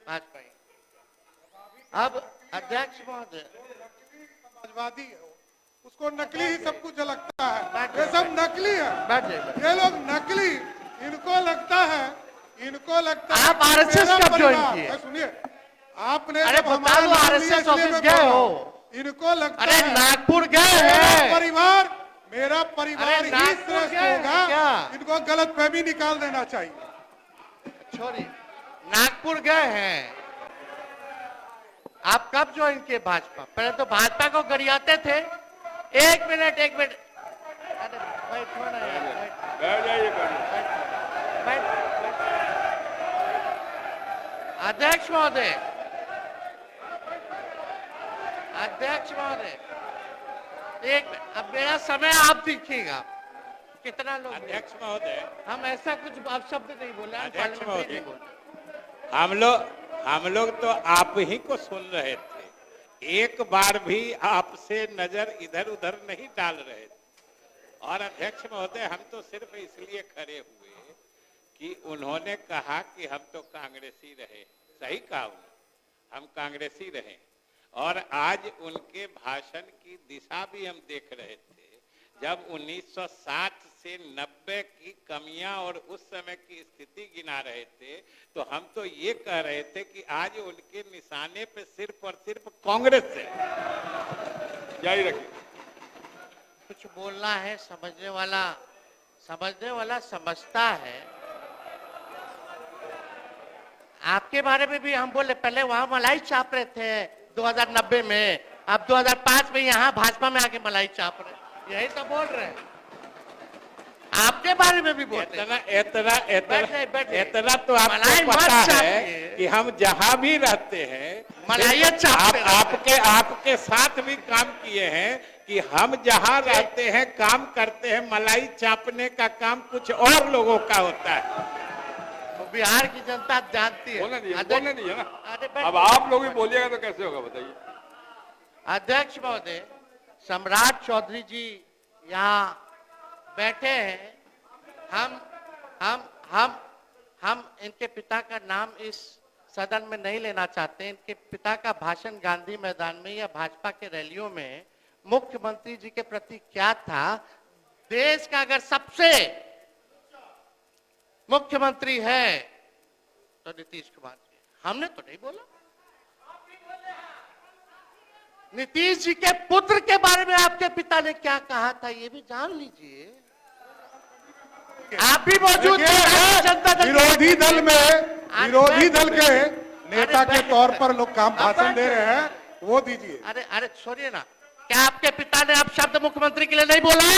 S2: भाजपा। अब अध्यक्ष महोदय,
S1: समाजवादी है, उसको नकली ही सब कुछ लगता है, ये सब नकली है, ये लोग नकली, इनको लगता है
S2: आप आरएसएस कब ज्वाइन किए?
S1: सुनिए, आपने
S2: जब हमारे आरएसएस ऑफिस गए हो,
S1: इनको लगता
S2: अरे
S1: है
S2: नागपुर गए हैं,
S1: मेरा परिवार ही श्रेष्ठ होगा, इनको गलत फहमी निकाल देना चाहिए।
S2: छोड़िए, नागपुर गए हैं, आप कब ज्वाइन किए भाजपा? पहले तो भाजपा को गरियाते थे। एक मिनट अरे बैठो ना यार,
S3: बैठ जाइए, बैठ जाइए।
S2: बैठ। अध्यक्ष महोदय, अब मेरा समय आप देखिएगा कितना लोग।
S5: अध्यक्ष महोदय,
S2: हम ऐसा कुछ आप शब्द नहीं बोले, हम
S5: अध्यक्ष
S2: पार्लियामेंट्री
S5: महोदय,
S2: नहीं बोले।
S5: हम लोग तो आप ही को सुन रहे थे, एक बार भी आपसे नजर इधर उधर नहीं डाल रहे थे। और अध्यक्ष महोदय, हम तो सिर्फ इसलिए खड़े हुए कि उन्होंने कहा कि हम तो कांग्रेसी रहे। सही कहा उन्होंने, हम कांग्रेसी रहे। और आज उनके भाषण की दिशा भी हम देख रहे थे। जब 1960 से 90 की कमियां और उस समय की स्थिति गिना रहे थे, तो हम तो ये कह रहे थे कि आज उनके निशाने पे सिर्फ और सिर्फ कांग्रेस है।
S3: जारी रखिए।
S2: कुछ बोलना है, समझने वाला समझता है। आपके बारे में भी हम बोले, पहले वहां मलाई चाप रहे थे 2090 में, अब 2005 में यहाँ भाजपा में आके मलाई चाप रहे, यही तो बोल रहे हैं। आपके बारे में भी बोलते हैं।
S5: इतना तो आपको पता है कि हम जहां भी रहते हैं आपके साथ भी काम किए हैं कि हम जहां रहते हैं काम करते हैं, मलाई चापने का काम कुछ और लोगों का होता है।
S2: तो बिहार की जनता जानती है।
S3: बोलने दीजिए ना।
S2: अरे
S3: अब आप लोग भी बोलिएगा तो कैसे होगा बताइए।
S2: अध्यक्ष महोदय, सम्राट चौधरी जी यहाँ बैठे हैं। हम इनके पिता का नाम इस सदन में नहीं लेना चाहते। इनके पिता का भाषण गांधी मैदान में या भाजपा के रैलियों में मुख्यमंत्री जी के प्रति क्या था? देश का अगर सबसे मुख्यमंत्री है तो नीतीश कुमार जी। हमने तो नहीं बोला। नीतीश जी के पुत्र के बारे में आपके पिता ने क्या कहा था, ये भी जान लीजिए। आप भी मौजूद थे जनता दल
S1: विरोधी दल के नेता के तौर पर लोग काम भाषण दे रहे हैं, वो दीजिए।
S2: अरे छोड़िए ना, क्या आपके पिता ने आप शब्द मुख्यमंत्री के लिए नहीं बोला?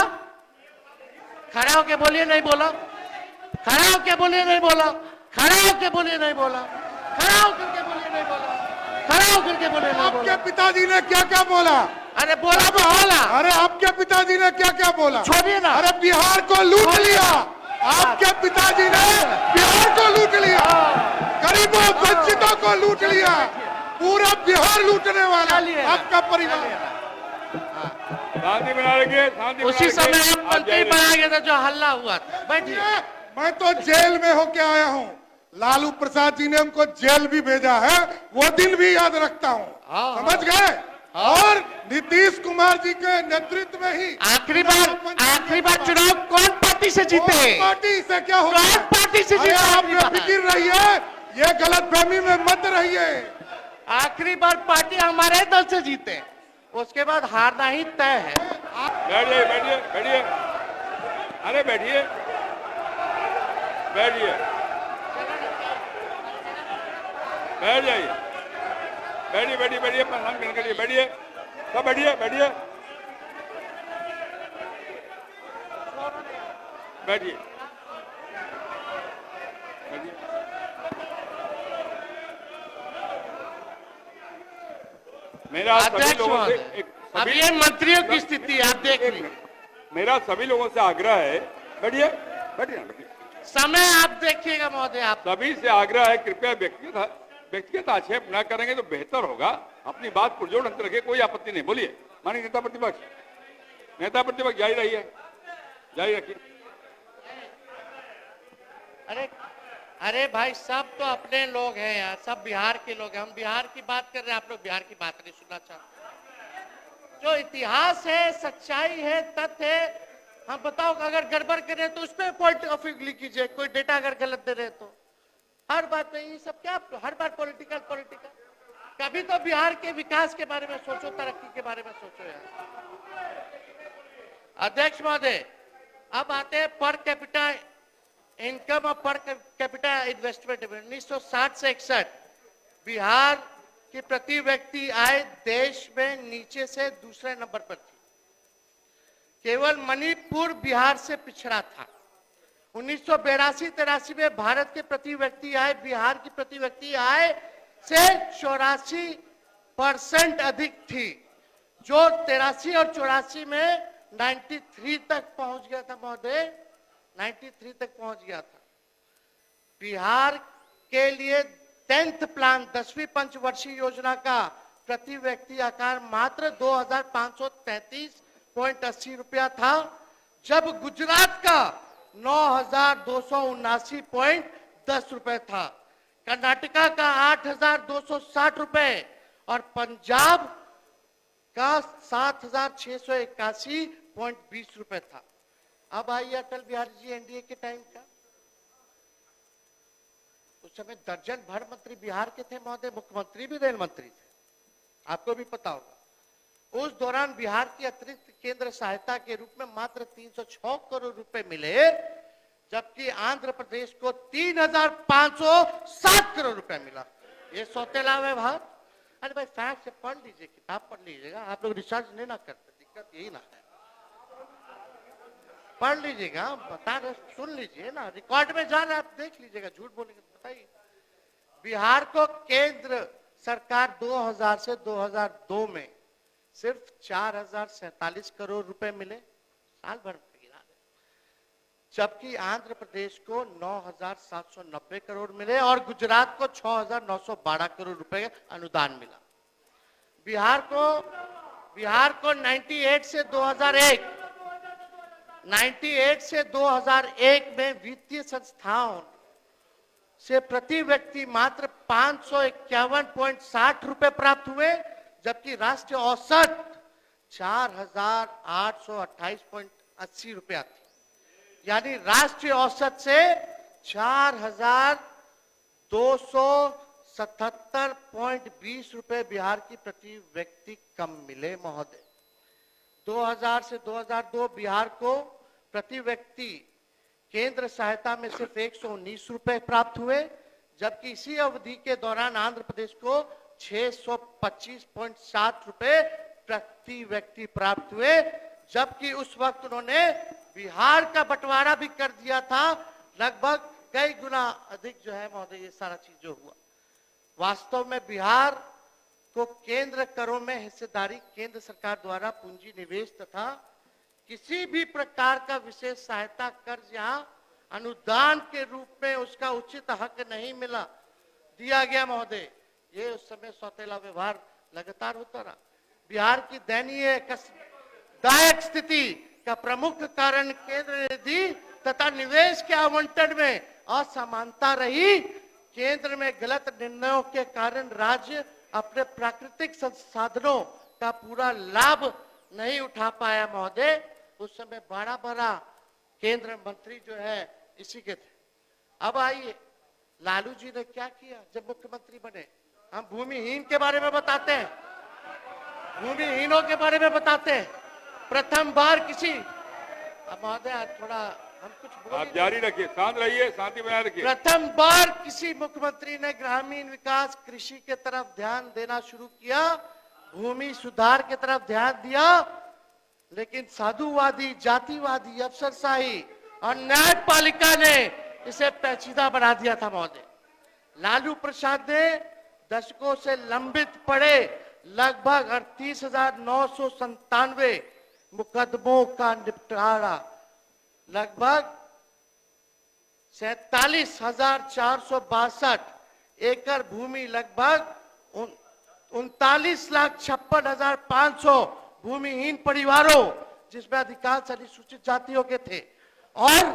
S2: खड़ा होके बोलिए नहीं बोला, खड़ा होके बोलिए नहीं बोला, खड़ा होके बोलिए नहीं बोला, खड़ा होकर के बोलिए नहीं बोला, खड़ा होकर के बोलिए नहीं बोला।
S1: आपके पिताजी ने क्या क्या बोला?
S2: अरे बोला।
S1: अरे आपके पिताजी ने क्या क्या बोला?
S2: छोड़िए ना।
S1: अरे बिहार को लूट लिया, आपके पिताजी ने बिहार को लूट लिया, गरीबों वंचितों को लूट लिया, पूरा बिहार लूटने वाला आपका परिवार।
S3: शांति बना रखिए, शांति।
S2: उसी समय आप मंत्री बना गए थे जो हल्ला हुआ था। बैठिए।
S1: मैं तो जेल में होके आया हूँ, लालू प्रसाद जी ने हमको जेल भी भेजा है, वो दिन भी याद रखता हूँ। समझ गए? और नीतीश कुमार जी के नेतृत्व में ही
S2: आखिरी बार चुनाव कौन पार्टी से जीते?
S1: पार्टी से क्या होगा?
S2: कौन पार्टी से जीते?
S1: आप बेफिक्र रहिए, ये गलतफहमी में मत रहिए।
S3: आखिरी बार पार्टी हमारे दल से जीते, उसके बाद हारना ही तय है।
S5: बैठिए बैठिए बैठिए, अरे बैठिए बैठिए, बैठ जाइए, बैठिए बैठिए बैठिए, प्रधान के लिए बैठिए, सब बैठिए बैठिए बैठिए बैठिए। मेरा सभी लोगों से
S2: अब ये मंत्रियों की स्थिति आप देख लीजिए।
S5: मेरा सभी लोगों से आग्रह है, बैठिए बैठिए बैठिए,
S2: समय आप देखिएगा महोदय। आप
S5: सभी से आग्रह है, कृपया व्यक्तिगत आक्षेप न करेंगे तो बेहतर होगा। अपनी बात पुरजोर ढंग से रखिए, कोई आपत्ति नहीं। बोलिए माननीय नेता प्रतिपक्ष जारी रहिए, जारी रखिए।
S2: अरे भाई, सब तो अपने लोग हैं यार, सब बिहार के लोग हैं। हम बिहार की बात कर रहे हैं, आप लोग बिहार की बात नहीं सुनना चाहते। जो इतिहास है, सच्चाई है, तथ्य है, हम बताओ अगर गड़बड़ कर रहे हैं तो उस पर पॉइंट ऑफ व्यू लिख कीजिए। कोई डेटा अगर गलत दे रहे तो हर बात में ये सब क्या, हर बार पॉलिटिकल। कभी तो बिहार के विकास के बारे में सोचो, तरक्की के बारे में सोचो यार। अध्यक्ष महोदय, अब आते हैं पर कैपिटा इनकम और पर कैपिटा इन्वेस्टमेंट। 1960 से 61 बिहार की प्रति व्यक्ति आय देश में नीचे से दूसरे नंबर पर थी। केवल मणिपुर बिहार से पिछड़ा था। 1982-83 में भारत के प्रति व्यक्ति आय बिहार की प्रति व्यक्ति आय से 84% अधिक थी, जो 83 और 84 में 93 तक पहुंच गया था महोदय, 93 तक पहुंच गया था। बिहार के लिए 10th प्लान 10वीं पंचवर्षीय योजना का प्रति व्यक्ति आकार मात्र 2,533.80 रुपया था, जब गुजरात का 9,279.10 रुपए था, कर्नाटका का 8,260 रुपए और पंजाब का 7,681.20 रुपए था। अब आइए अटल बिहारी जी एनडीए के टाइम का। उस समय दर्जन भर मंत्री बिहार के थे महोदय, मुख्यमंत्री भी रेल मंत्री थे, आपको भी पता होगा। उस दौरान बिहार की अतिरिक्त केंद्र सहायता के रूप में मात्र 306 करोड़ रुपए मिले, जबकि आंध्र प्रदेश को 3,507 करोड़ रुपए मिला। ये सौतेला व्यवहार। अरे भाई फैक्ट से पढ़ लीजिए, किताब पढ़ लीजिएगा, आप लोग रिसर्च नहीं ना करते, दिक्कत यही ना है। पढ़ लीजिएगा, बता रहे, सुन लीजिए ना, रिकॉर्ड में जा रहे आप देख लीजिएगा, झूठ बोलेंगे तो बताइए। बिहार को केंद्र सरकार 2000 से 2002 में सिर्फ 4,047 करोड़ रुपए मिले, साल भर में गिरा दे, जबकि आंध्र प्रदेश को 9,790 करोड़ मिले और गुजरात को 6,912 करोड़ रुपए अनुदान मिला। बिहार को 98 से 2001 में वित्तीय संस्थाओं से प्रति व्यक्ति मात्र 551.60 रुपए प्राप्त हुए, जबकि राष्ट्रीय औसत 4,828.80 रुपया थी। यानी राष्ट्रीय औसत से 4,277.20 रुपए बिहार की प्रति व्यक्ति कम मिले महोदय। 2000 से 2002 बिहार को प्रति व्यक्ति केंद्र सहायता में सिर्फ 119 रुपए प्राप्त हुए, जबकि इसी अवधि के दौरान आंध्र प्रदेश को 625.7 रुपए प्रति व्यक्ति प्राप्त हुए, जबकि उस वक्त उन्होंने बिहार का बंटवारा भी कर दिया था, लगभग कई गुना अधिक जो है महोदय ये सारा चीज जो हुआ। वास्तव में बिहार को केंद्र करों में हिस्सेदारी केंद्र सरकार द्वारा पूंजी निवेश तथा किसी भी प्रकार का विशेष सहायता कर्ज यहाँ अनुदान के रूप में उसका उचित हक नहीं मिला दिया गया महोदय। ये उस समय सौतेला व्यवहार लगातार होता रहा। बिहार की दयनीय दायक स्थिति का प्रमुख कारण केंद्र निधि तथा निवेश के आवंटन में असमानता रही। केंद्र में गलत निर्णयों के कारण राज्य अपने प्राकृतिक संसाधनों का पूरा लाभ नहीं उठा पाया महोदय। उस समय बड़ा बड़ा केंद्र मंत्री जो है इसी के थे। अब आइए लालू जी ने क्या किया जब मुख्यमंत्री बने। हम भूमिहीन के बारे में बताते हैं, भूमिहीनों के बारे में बताते हैं। प्रथम बार किसी, अब महोदय थोड़ा हम कुछ
S6: आप जारी रखिए, शांत रहिए, शांति बनाए रखिए।
S2: प्रथम बार किसी मुख्यमंत्री ने ग्रामीण विकास कृषि के तरफ ध्यान देना शुरू किया, भूमि सुधार के तरफ ध्यान दिया, लेकिन साधुवादी, जातिवादी, अफसरशाही और न्यायपालिका ने इसे पेचीदा बना दिया था महोदय। लालू प्रसाद ने दशकों से लंबित पड़े लगभग 38,997 मुकदमों का निपटारा, लगभग 47,462 एकड़ भूमि, लगभग 39,56,500 भूमिहीन परिवारों, जिसमें अधिकांश अनुसूचित जातियों के थे, और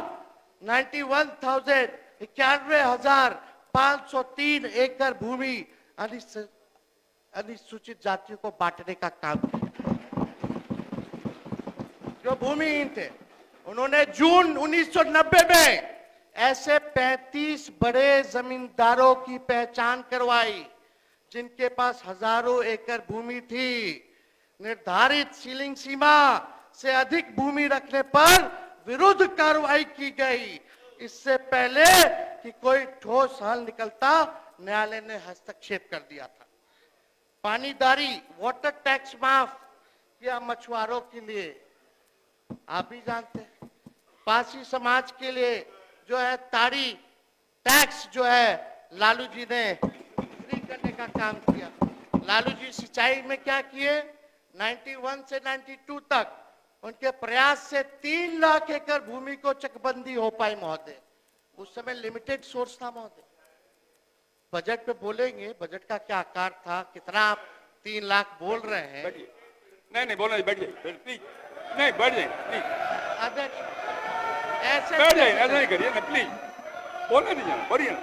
S2: 91,503 एकड़ भूमि अनुसूचित जातियों को बांटने का काम किया। जो भूमिहीन थे उन्होंने जून 1990 में ऐसे 35 बड़े जमींदारों की पहचान करवाई जिनके पास हजारों एकड़ भूमि थी। निर्धारित सीलिंग सीमा से अधिक भूमि रखने पर विरुद्ध कार्रवाई की गई। इससे पहले कि कोई ठोस हल निकलता, न्यायालय ने हस्तक्षेप कर दिया था। पानीदारी वाटर टैक्स माफ किया मछुआरों के लिए, आप भी जानते हैं। पासी समाज के लिए जो है ताड़ी टैक्स जो है लालू जी ने फ्री करने का काम किया। लालू जी सिंचाई में क्या किए, 91 से 92 तक उनके प्रयास से 3 लाख एकड़ भूमि को चकबंदी हो पाई महोदय। उस समय लिमिटेड सोर्स था महोदय। बजट पे बोलेंगे बजट का क्या आकार था, कितना आप 3 लाख बोल रहे हैं।
S6: बैठिए, नहीं बोलना, बैठिए प्लीज, नहीं बैठ जाइए प्लीज,
S2: अध्यक्ष ऐसे
S6: बैठ जाइए, ऐसा नहीं करिए ना प्लीज, बोलना नहीं जाना, बोलिए ना,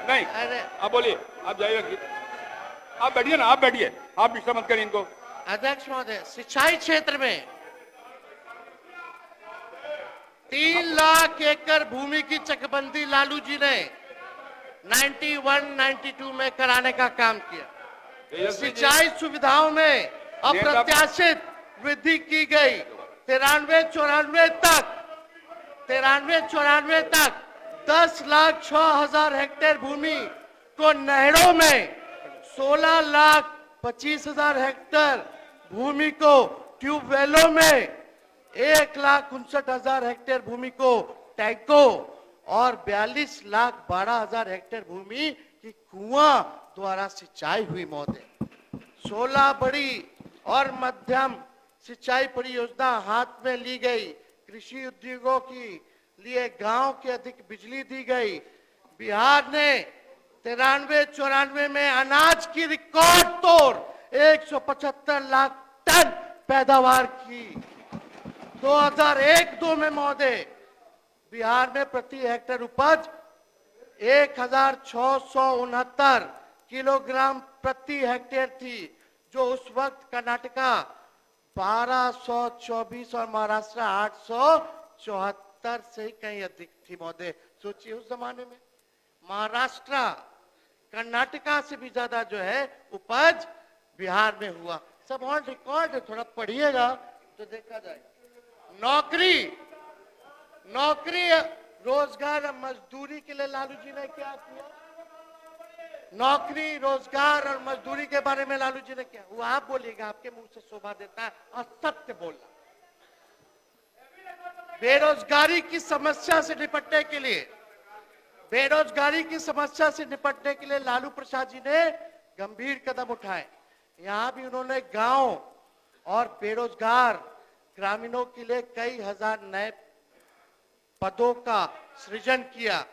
S6: नहीं
S2: अरे
S6: आप बोलिए, आप जाइए, आप बैठिए ना, आप बैठिए, आप डिस्टर्ब मत करिए इनको।
S2: अध्यक्ष महोदय, सिंचाई क्षेत्र में 3 लाख एकड़ भूमि की चकबंदी लालू जी ने 91-92 में कराने का काम किया। सिंचाई सुविधाओं में अप्रत्याशित वृद्धि की गई। 93-94 तक 10,06,000 हेक्टेयर भूमि को नहरों में, 16,25,000 हेक्टेयर भूमि को ट्यूबवेलों में, 1,59,000 हेक्टेयर भूमि को टैंकों और 42,12,000 हेक्टेयर भूमि की कुआं द्वारा सिंचाई हुई महोदय। 16 बड़ी और मध्यम सिंचाई परियोजना हाथ में ली गई। कृषि उद्योगों की लिए गांव के अधिक बिजली दी गई। बिहार ने 93-94 में अनाज की रिकॉर्ड तोड़ 175 लाख टन पैदावार की। 2001-2 में महोदय बिहार में प्रति हेक्टेयर उपज 1,669 किलोग्राम प्रति हेक्टेयर थी, जो उस वक्त कर्नाटका 1,224 और महाराष्ट्र 874 से कहीं अधिक थी महोदय। सोचिए उस जमाने में महाराष्ट्र कर्नाटका से भी ज्यादा जो है उपज बिहार में हुआ। सब ऑन रिकॉर्ड है, थोड़ा पढ़िएगा तो देखा जाए। नौकरी रोजगार और मजदूरी के लिए लालू जी ने क्या किया? नौकरी रोजगार और मजदूरी के बारे में लालू जी ने क्या, वो आप बोलिएगा, आपके मुंह से शोभा देता है असत्य बोलना। बेरोजगारी की समस्या से निपटने के लिए लालू प्रसाद जी ने गंभीर कदम उठाए। यहां भी उन्होंने गांव और बेरोजगार ग्रामीणों के लिए कई हजार नए पदों का सृजन किया।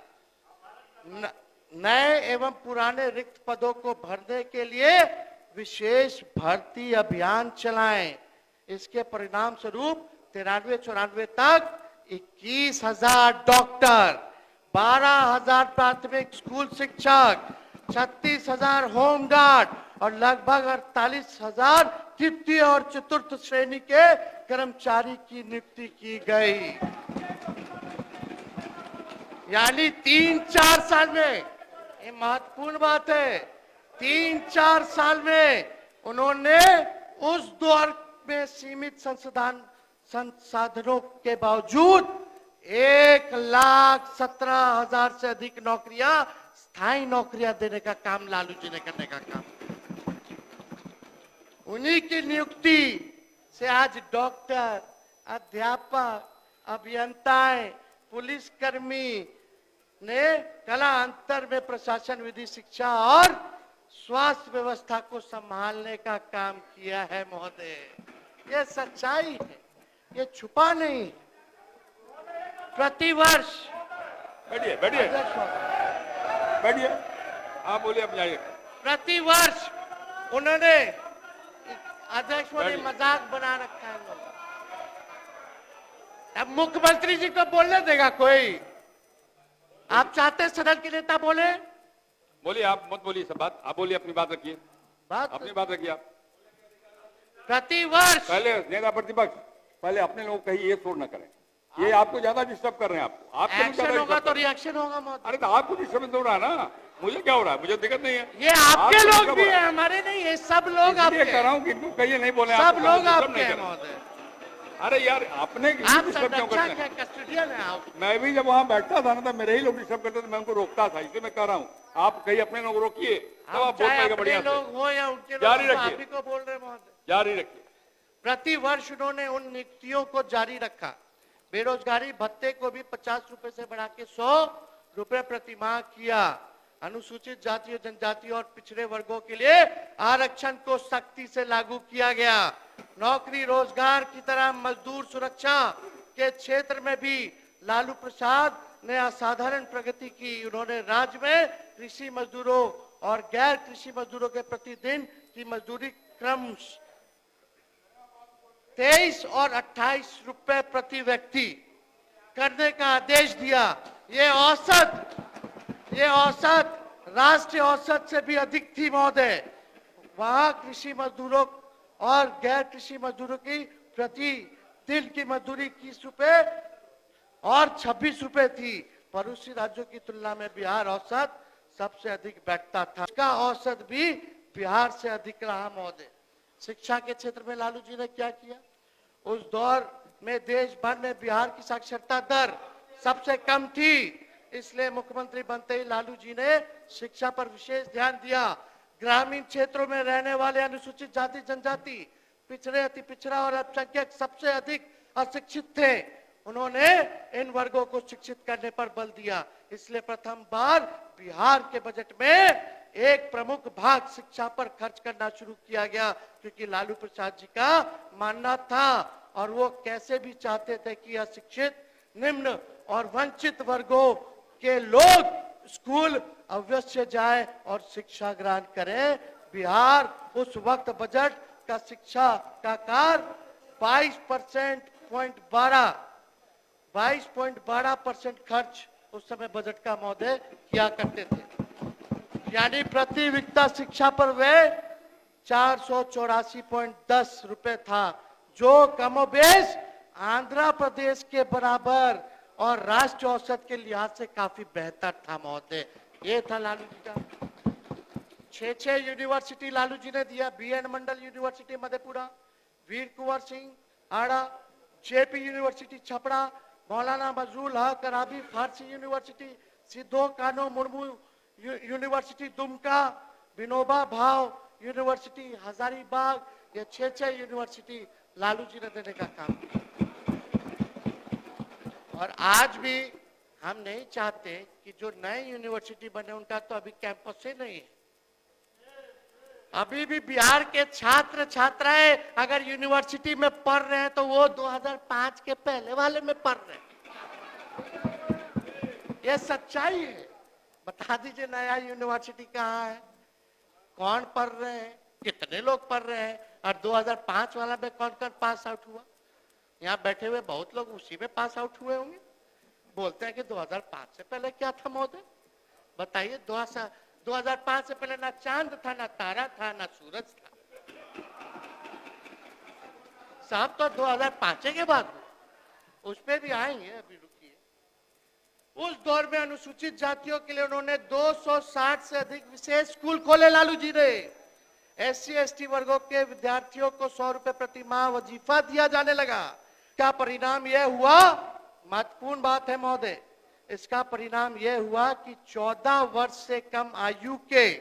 S2: नए एवं पुराने रिक्त पदों को भरने के लिए विशेष भर्ती अभियान चलाएं। इसके परिणाम स्वरूप 93-94 तक 21,000 डॉक्टर, 12,000 प्राथमिक स्कूल शिक्षक, 36,000 होमगार्ड और लगभग 48,000 तृतीय और चतुर्थ श्रेणी के कर्मचारी की नियुक्ति की गई। यानी 3-4 साल में, ये महत्वपूर्ण बात है, 3-4 साल में उन्होंने उस दौर में सीमित संसाधनों के बावजूद 1,17,000 से अधिक नौकरियां, स्थायी नौकरियां देने का काम लालू जी ने करने का काम। उन्हीं की नियुक्ति से आज डॉक्टर, अध्यापक, अभियंताएं, पुलिसकर्मी ने कला अंतर में प्रशासन, विधि, शिक्षा और स्वास्थ्य व्यवस्था को संभालने का काम किया है महोदय। ये सच्चाई है, ये छुपा नहीं। प्रतिवर्ष
S6: बैठिए, आप बोलिए, आप जाइए।
S2: प्रतिवर्ष उन्होंने, अध्यक्ष ने मजाक बना रखा है लोग। अब मुख्यमंत्री जी को बोलने देगा कोई? आप चाहते सदन के नेता बोले?
S6: बोलिए, आप मत बोलिए सब बात, आप बोलिए, अपनी बात रखिए, अपनी बात रखिए। आप
S2: प्रतिवर्ष
S6: पहले नेता प्रतिपक्ष पहले अपने लोग कहीं ये शोर न करें, ये आपको ज्यादा डिस्टर्ब कर रहे हैं। आपको
S2: एक्शन होगा तो रिएक्शन होगा महोदय।
S6: अरे तो आपको डिस्टर्ब हो रहा है ना, मुझे क्या हो रहा है? मुझे दिक्कत नहीं है।
S2: ये आपके लोग भी हैं, हमारे नहीं है, सब लोग आपके
S6: कह रहा हूँ कि इनको कहिए नहीं बोले,
S2: सब लोग आपके हैं महोदय।
S6: अरे यार आपने
S2: आप
S6: डिस्टर्ब क्यों करते
S2: संरक्षक
S6: हैं?
S2: है, कस्टोडियन है आप।
S6: मैं भी जब वहां बैठता था ना तो मेरे ही लोग डिस्टर्ब करते थे, मैं उनको रोकता था, इसलिए मैं कह रहा हूँ आप कहीं अपने लोग रोकिए तब आप बोल
S2: चाहे
S6: पाएगा
S2: अपने
S6: बढ़िया से।
S2: लोग हो या उनके लोग,
S6: जारी
S2: हम तो
S6: रखिए।
S2: आप ही को बोल रहे हैं महोदय।
S6: जारी रखिए।
S2: प्रति वर्ष उन्होंने उन नियुक्तियों को जारी रखा। बेरोजगारी भत्ते को भी 50 रुपए से बढ़ा के 100 रुपए प्रति माह किया। अनुसूचित जाति और जनजाति और पिछड़े वर्गों के लिए आरक्षण को सख्ती से लागू किया गया। नौकरी रोजगार की तरह मजदूर सुरक्षा के क्षेत्र में भी लालू प्रसाद ने असाधारण प्रगति की। उन्होंने राज्य में कृषि मजदूरों और गैर कृषि मजदूरों के प्रतिदिन की मजदूरी क्रम 23 और 28 रुपए प्रति व्यक्ति करने का आदेश दिया। ये औसत राष्ट्रीय औसत से भी अधिक थी महोदय। वहां कृषि मजदूरों और गैर कृषि मजदूरों की प्रति दिन की मजदूरी 21 रुपए और 26 रुपए थी। पड़ोसी राज्यों की तुलना में बिहार औसत सबसे अधिक बैठता था। इसका औसत भी बिहार से अधिक रहा महोदय। शिक्षा के क्षेत्र में लालू जी ने क्या किया? उस दौर में देश भर में बिहार की साक्षरता दर सबसे कम थी। इसलिए मुख्यमंत्री बनते ही लालू जी ने शिक्षा पर विशेष ध्यान दिया। ग्रामीण क्षेत्रों में रहने वाले अनुसूचित जाति जनजाति, पिछड़े, अति पिछड़ा और अल्पसंख्यक सबसे अधिक अशिक्षित थे। उन्होंने इन वर्गों को शिक्षित करने पर बल दिया। इसलिए प्रथम बार बिहार के बजट में एक प्रमुख भाग शिक्षा पर खर्च करना शुरू किया गया, क्योंकि लालू प्रसाद जी का मानना था और वो कैसे भी चाहते थे कि अशिक्षित, निम्न और वंचित वर्गों के लोग स्कूल अवश्य जाए और शिक्षा ग्रहण करें। बिहार उस वक्त बजट का शिक्षा का कार 22.12% खर्च उस समय बजट का महोदय किया करते थे। यानी प्रति वित्ता शिक्षा पर वे 484.10 रुपए था, जो कमोबेश आंध्र प्रदेश के बराबर और राष्ट्रीय औसत के लिहाज से काफी बेहतर था महोदय। ये था लालू जी का। 6 यूनिवर्सिटी लालू जी ने दिया। BN मंडल यूनिवर्सिटी मधेपुरा, वीर कुंवर सिंह आड़ा, JP यूनिवर्सिटी छपरा, मौलाना मजरूल हक अराबी फारसी यूनिवर्सिटी, सिद्धो कानो मुर्मू यूनिवर्सिटी दुमका, विनोबा भाव यूनिवर्सिटी हजारीबाग। ये 6 यूनिवर्सिटी लालू जी ने देने का काम किया। और आज भी हम नहीं चाहते कि जो नए यूनिवर्सिटी बने उनका तो अभी कैंपस ही नहीं है। अभी भी बिहार के छात्र छात्राएं अगर यूनिवर्सिटी में पढ़ रहे हैं तो वो 2005 के पहले वाले में पढ़ रहे हैं। ये सच्चाई है। बता दीजिए नया यूनिवर्सिटी कहाँ है, कौन पढ़ रहे हैं, कितने लोग पढ़ रहे हैं, और 2005 वाला में कौन कौन पास आउट हुआ? यहाँ बैठे हुए बहुत लोग उसी में पास आउट हुए होंगे। बोलते हैं कि 2005 से पहले क्या था महोदय? बताइए। 2005 से पहले ना चांद था, ना तारा था, ना सूरज था। साहब तो 2005 के बाद उस पे भी आएंगे, अभी रुकिए। उस दौर में अनुसूचित जातियों के लिए उन्होंने 260 से अधिक विशेष स्कूल खोले लालू जी ने। SC ST वर्गों के विद्यार्थियों को 100 रुपए प्रति माह वजीफा दिया जाने लगा। क्या परिणाम यह हुआ? महत्वपूर्ण बात है महोदय। इसका परिणाम यह हुआ कि 14 वर्ष से कम आयु के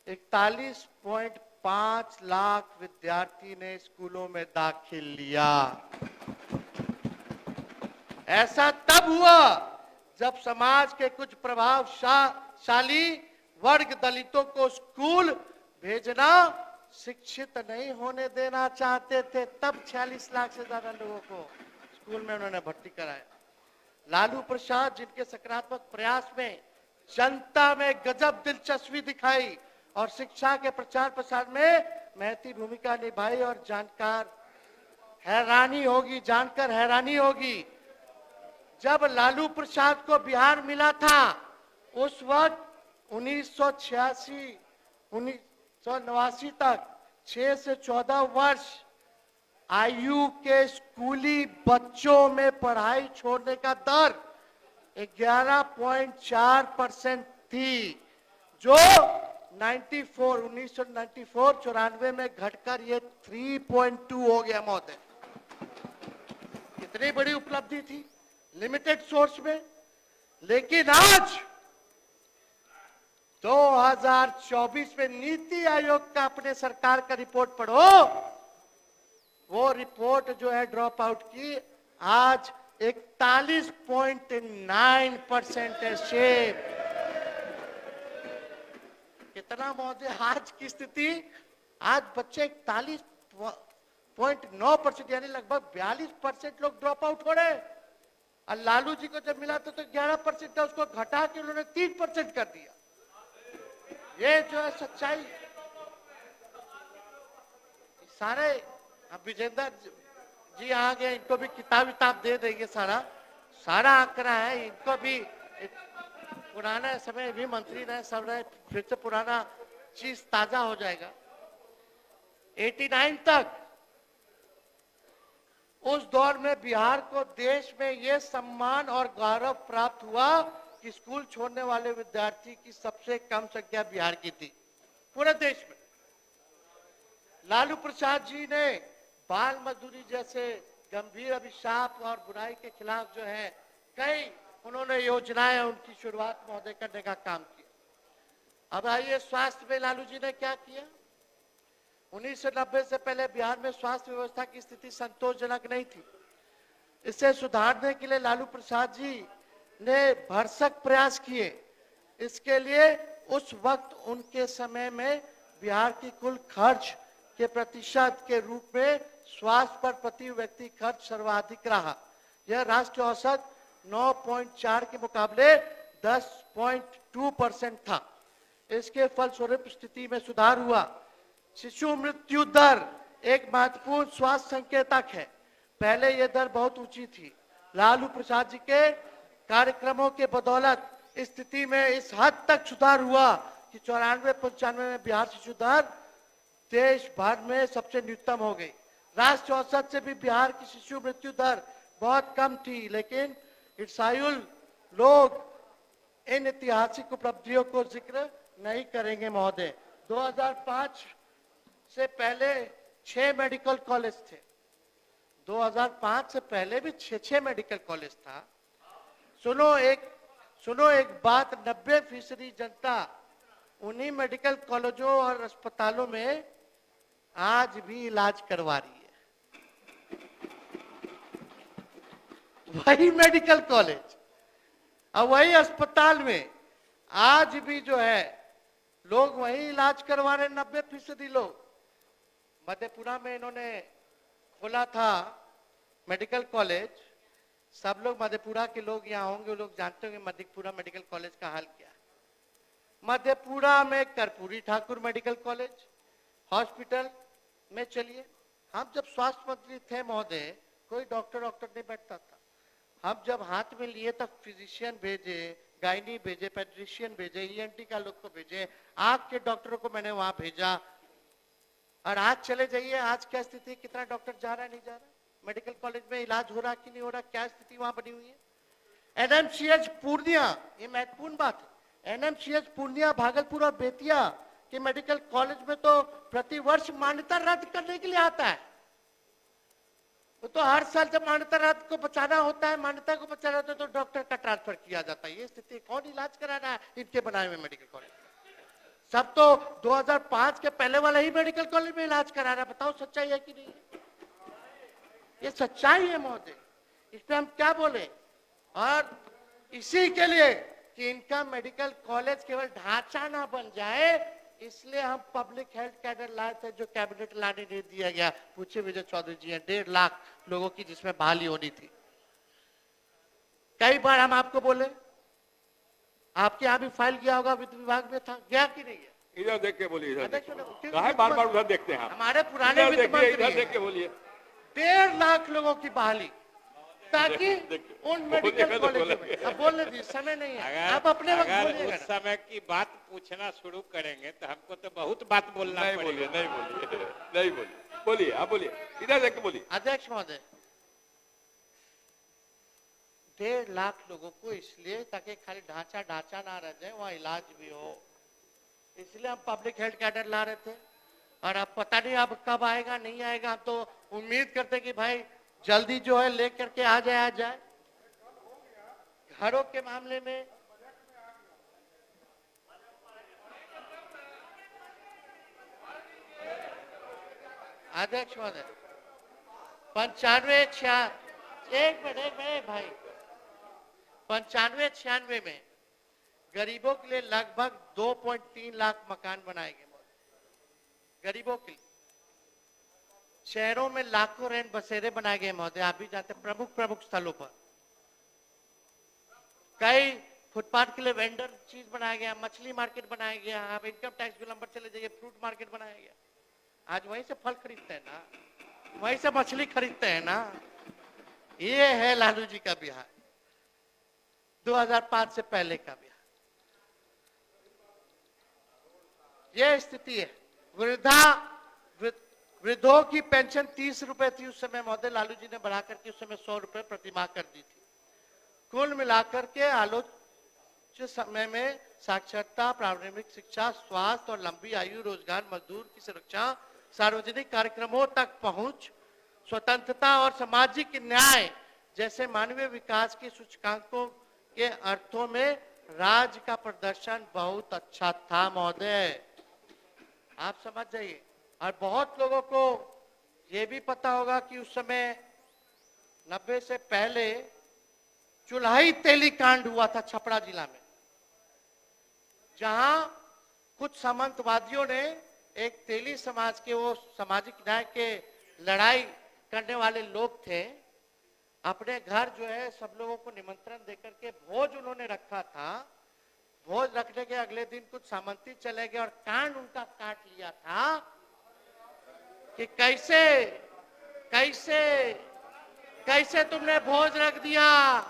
S2: 41.5 लाख विद्यार्थी ने स्कूलों में दाखिल लिया। ऐसा तब हुआ जब समाज के कुछ प्रभावशाली वर्ग दलितों को स्कूल भेजना, शिक्षित नहीं होने देना चाहते थे। तब 46 लाख से ज्यादा लोगों को स्कूल में उन्होंने भर्ती कराया। लालू प्रसाद जिनके सकारात्मक प्रयास में जनता में गजब दिलचस्पी दिखाई और शिक्षा के प्रचार प्रसार में महती भूमिका निभाई, और जानकर हैरानी होगी जब लालू प्रसाद को बिहार मिला था उस वक्त 1989 तक 6 से 14 वर्ष आयु के स्कूली बच्चों में पढ़ाई छोड़ने का दर 11.4% थी, जो 1994 94 में घटकर ये 3.2 हो गया महोदय। कितनी बड़ी उपलब्धि थी लिमिटेड सोर्स में। लेकिन आज 2024 में नीति आयोग का अपने सरकार का रिपोर्ट पढ़ो, वो रिपोर्ट जो है ड्रॉप आउट की आज 41.9% है शेर। कितना महोदय आज की स्थिति, आज बच्चे 41.9% यानी लगभग 42% लोग ड्रॉप आउट हो रहे। और लालू जी को जब मिला तो 11% था, उसको घटा के उन्होंने 3% कर दिया। ये जो है सच्चाई सारे। अब विजेंद्र जी आ गए, इनको भी किताब दे देंगे, सारा आंकड़ा है। इनको भी पुराना समय भी मंत्री रहे, सब रहे, फिर से पुराना चीज ताजा हो जाएगा। 89 तक उस दौर में बिहार को देश में यह सम्मान और गौरव प्राप्त हुआ कि स्कूल छोड़ने वाले विद्यार्थी की सबसे कम संख्या बिहार की थी पूरे देश में। लालू प्रसाद जी ने बाल मजदूरी जैसे गंभीर अभिशाप और बुराई के खिलाफ जो है कई उन्होंने योजनाएं, उनकी शुरुआत महोदय करने का काम किया। अब आइए स्वास्थ्य में लालू जी ने क्या किया। 1990 से पहले बिहार में स्वास्थ्य व्यवस्था की स्थिति संतोषजनक नहीं थी। इसे सुधारने के लिए लालू प्रसाद जी ने भरसक प्रयास किए। इसके लिए उस वक्त उनके समय में बिहार की कुल खर्च के प्रतिशत के रूप में स्वास्थ्य पर प्रति व्यक्ति खर्च सर्वाधिक रहा। यह राष्ट्रीय औसत 9.4 के मुकाबले 10.2% था। इसके फलस्वरूप स्थिति में सुधार हुआ। शिशु मृत्यु दर एक महत्वपूर्ण स्वास्थ्य संकेतक है। पहले यह दर बहुत ऊंची थी। लालू प्रसाद जी के कार्यक्रमों के बदौलत स्थिति में इस हद तक सुधार हुआ कि 94-95 में बिहार शिशु दर देश भर में सबसे न्यूनतम हो गई। राष्ट्रीय औसत से भी बिहार की शिशु मृत्यु दर बहुत कम थी। लेकिन ईर्ष्यालु लोग इन ऐतिहासिक उपलब्धियों को जिक्र नहीं करेंगे महोदय। 2005 से पहले 6 मेडिकल कॉलेज थे। 2005 से पहले भी 6 मेडिकल कॉलेज था। सुनो एक बात, 90% जनता उन्हीं मेडिकल कॉलेजों और अस्पतालों में आज भी इलाज करवा रही है। वही मेडिकल कॉलेज और वही अस्पताल में आज भी जो है लोग वही इलाज करवा रहे। 90% लोग। मधेपुरा में इन्होंने खोला था मेडिकल कॉलेज। सब लोग मधेपुरा के लोग यहाँ होंगे, वो लोग जानते होंगे मधेपुरा मेडिकल कॉलेज का हाल क्या है। मधेपुरा में Karpoori Thakur medical college hospital में चलिए, हम जब स्वास्थ्य मंत्री थे महोदय, कोई डॉक्टर नहीं बैठता था। हम जब हाथ में लिए तब फिजिशियन भेजे, गायनी भेजे, पेडिट्रिशियन भेजे, ईएनटी का लोग को भेजे, आंख के डॉक्टरों को मैंने वहां भेजा। और आज चले जाइए, आज क्या स्थिति, कितना डॉक्टर जा रहा है, नहीं जा रहा, मेडिकल कॉलेज में इलाज हो रहा कि नहीं हो रहा, क्या स्थिति वहां बनी हुई है। एनएमसीएच पूर्णिया, ये महत्वपूर्ण बात है, एनएमसीएच पूर्णिया, भागलपुर और बेतिया के मेडिकल कॉलेज में तो प्रतिवर्ष मान्यता रद्द करने के लिए आता है। वो तो हर साल जब मान्यता रद्द को बचाना होता है, मान्यता को बचाना होता है, तो डॉक्टर का ट्रांसफर किया जाता है। ये स्थिति, कौन इलाज करा रहा है इनके बनाए हुए मेडिकल कॉलेज में? सब तो 2005 के पहले वाला ही मेडिकल कॉलेज में इलाज करा रहा है। बताओ सच्चाई है कि नहीं? ये सच्चाई है महोदय, इस पे हम क्या बोले। और इसी के लिए कि इनका मेडिकल कॉलेज केवल ढांचा ना बन जाए, इसलिए हम पब्लिक हेल्थ कैडर लाए थे, जो कैबिनेट लाने नहीं दिया गया। पूछे विजय चौधरी जी हैं, 1.5 लाख लोगों की जिसमें बहाली होनी थी। कई बार हम आपको बोले, आपके यहाँ भी फाइल गया होगा, वित्त विभाग में था, गया कि नहीं है?
S6: इधर देख के बोलिए,
S2: बार
S6: बार उधर देखते हैं।
S2: हमारे पुराने वित्त मंत्री,
S6: इधर देख के बोलिए।
S2: 1.5 लाख लोगों की बहाली, ताकि उन मेडिकल कॉलेजों में। अब बोलने दी, समय नहीं है, आप अपने वक्त बोलिएगा।
S5: उस समय की बात पूछना शुरू करेंगे तो हमको तो बहुत बात बोलना पड़ेगा।
S6: नहीं बोलिए, आप बोलिए, इधर देख के बोलिए।
S2: अध्यक्ष महोदय, 1.5 लाख लोगों को इसलिए ताकि खाली ढांचा ना रह जाए, वहाँ इलाज भी हो, इसलिए हम पब्लिक हेल्थ कैडर ला रहे थे। और अब पता नहीं अब कब आएगा, नहीं आएगा। हम तो उम्मीद करते कि भाई जल्दी जो है लेकर के आ जाए। घरों के मामले में अध्यक्ष महोदय 95-96 भाई 95-96 में गरीबों के लिए लगभग 2.3 लाख मकान बनाए गए गरीबों के लिए। शहरों में लाखों रैन बसेरे बनाए गए महोदय, आप भी जानते हैं, प्रमुख स्थलों पर। कई फुटपाथ के लिए वेंडर चीज बनाया गया, मछली मार्केट बनाया गया, आप इनकम टैक्स गोलंबर चले जाइए, फ्रूट मार्केट बनाया गया। आज वहीं से फल खरीदते हैं ना, वहीं से मछली खरीदते हैं ना। ये है लालू जी का बिहार, 2005 से पहले का बिहार। ये स्थिति है। वृद्धों की पेंशन 30 रुपए थी उस समय महोदय, लालू जी ने बढ़ा करके उस समय 100 रुपए प्रतिमाह कर दी थी। कुल मिलाकर के आलोच्य समय में साक्षरता, प्रारंभिक शिक्षा, स्वास्थ्य और लंबी आयु, रोजगार, मजदूर की सुरक्षा, सार्वजनिक कार्यक्रमों तक पहुंच, स्वतंत्रता और सामाजिक न्याय जैसे मानवीय विकास के सूचकांकों के अर्थों में राज्य का प्रदर्शन बहुत अच्छा था महोदय, आप समझ जाइए। और बहुत लोगों को यह भी पता होगा कि उस समय 90 से पहले चुल्हाई तेली कांड हुआ था छपरा जिला में, जहां कुछ सामंतवादियों ने एक तेली समाज के, वो सामाजिक न्याय के लड़ाई करने वाले लोग थे, अपने घर जो है सब लोगों को निमंत्रण देकर के भोज उन्होंने रखा था। भोज रखने के अगले दिन कुछ सामंती चले गए और कांड उनका काट लिया था कि कैसे कैसे कैसे तुमने भोज रख दिया,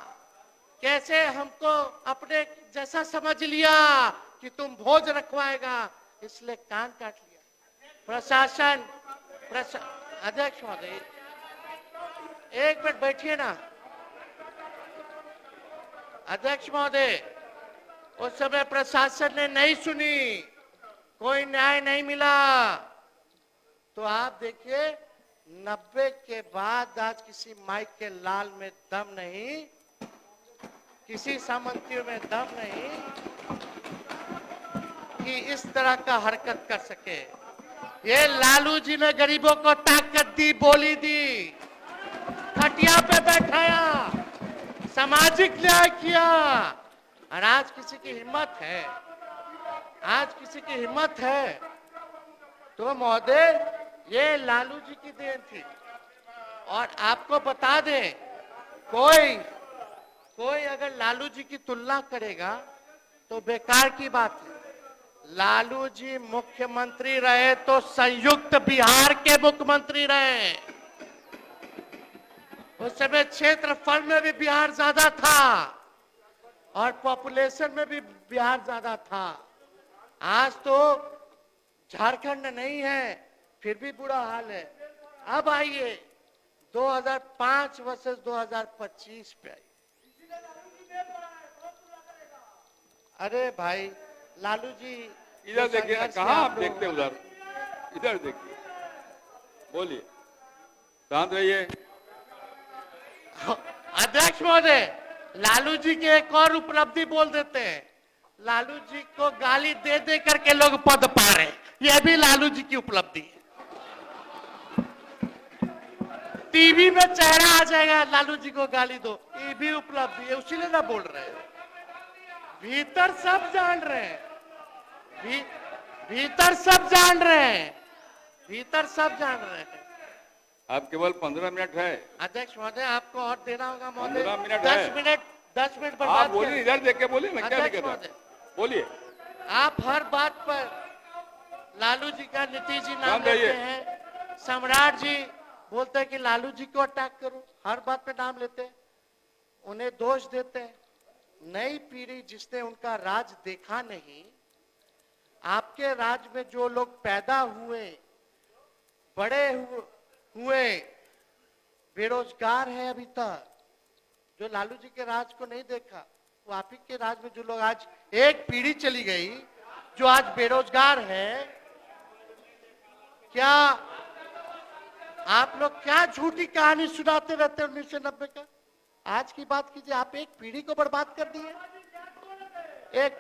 S2: कैसे हमको अपने जैसा समझ लिया कि तुम भोज रखवाएगा, इसलिए कान काट लिया। प्रशासन अध्यक्ष महोदय एक मिनट बैठिए ना। अध्यक्ष महोदय उस समय प्रशासन ने नहीं सुनी, कोई न्याय नहीं मिला। तो आप देखिए 90 के बाद आज किसी माइक के लाल में दम नहीं, किसी सामंतियों में दम नहीं कि इस तरह का हरकत कर सके। ये लालू जी ने गरीबों को ताकत दी, बोली दी, खटिया पे बैठाया, सामाजिक न्याय किया। और आज किसी की हिम्मत है, आज किसी की हिम्मत है तो महोदय ये लालू जी की देन थी। और आपको बता दें, कोई अगर लालू जी की तुलना करेगा तो बेकार की बात है। लालू जी मुख्यमंत्री रहे तो संयुक्त बिहार के मुख्यमंत्री रहे। उस समय क्षेत्रफल में भी बिहार ज्यादा था और पॉपुलेशन में भी बिहार ज्यादा था। आज तो झारखंड नहीं है, फिर भी बुरा हाल है। अब आइए 2005 वर्सेस 2025 पे आइए। अरे भाई लालू जी
S6: इधर देखिए ना, कहाँ आप देखते हैं उधर, इधर देखिए, बोलिए, शांत रहिए।
S2: अध्यक्ष महोदय लालू जी के एक और उपलब्धि बोल देते हैं। लालू जी को गाली दे दे करके लोग पद पा रहे, यह भी लालू जी की उपलब्धि है। टीवी में चेहरा आ जाएगा, लालू जी को गाली दो, ये भी उपलब्धि है, उसीलिए ना बोल रहे हैं। भीतर सब जान रहे हैं, भीतर सब जान रहे हैं, भीतर सब जान रहे हैं।
S6: आप केवल 15 मिनट है
S2: अध्यक्ष महोदय, आपको और देना होगा महोदय।
S6: 15 मिनट
S2: 10 मिनट पर
S6: आप
S2: बात
S6: बोलिए,
S2: करें।
S6: इधर देख के बोलिए ना, क्या
S2: अध्यक्ष
S6: दिक्कत है,
S2: महोदय,
S6: बोलिए।
S2: आप हर बात पर लालू जी का, नीतीश जी नाम
S6: नाम
S2: लेते
S6: लिये।
S2: हैं, सम्राट जी बोलते हैं कि लालू जी को अटैक करो, हर बात पे नाम लेते हैं, उन्हें दोष देते हैं। नई पीढ़ी जिसने उनका राज देखा नहीं, आपके राज में जो लोग पैदा हुए, बड़े हुए, बेरोजगार है अभी तक, जो लालू जी के राज को नहीं देखा, वो आप ही के राज में जो लोग, आज एक पीढ़ी चली गई जो आज बेरोजगार है। क्या आप लोग क्या झूठी कहानी सुनाते रहते 1990 का। आज की बात कीजिए, आप एक पीढ़ी को बर्बाद कर दिए। एक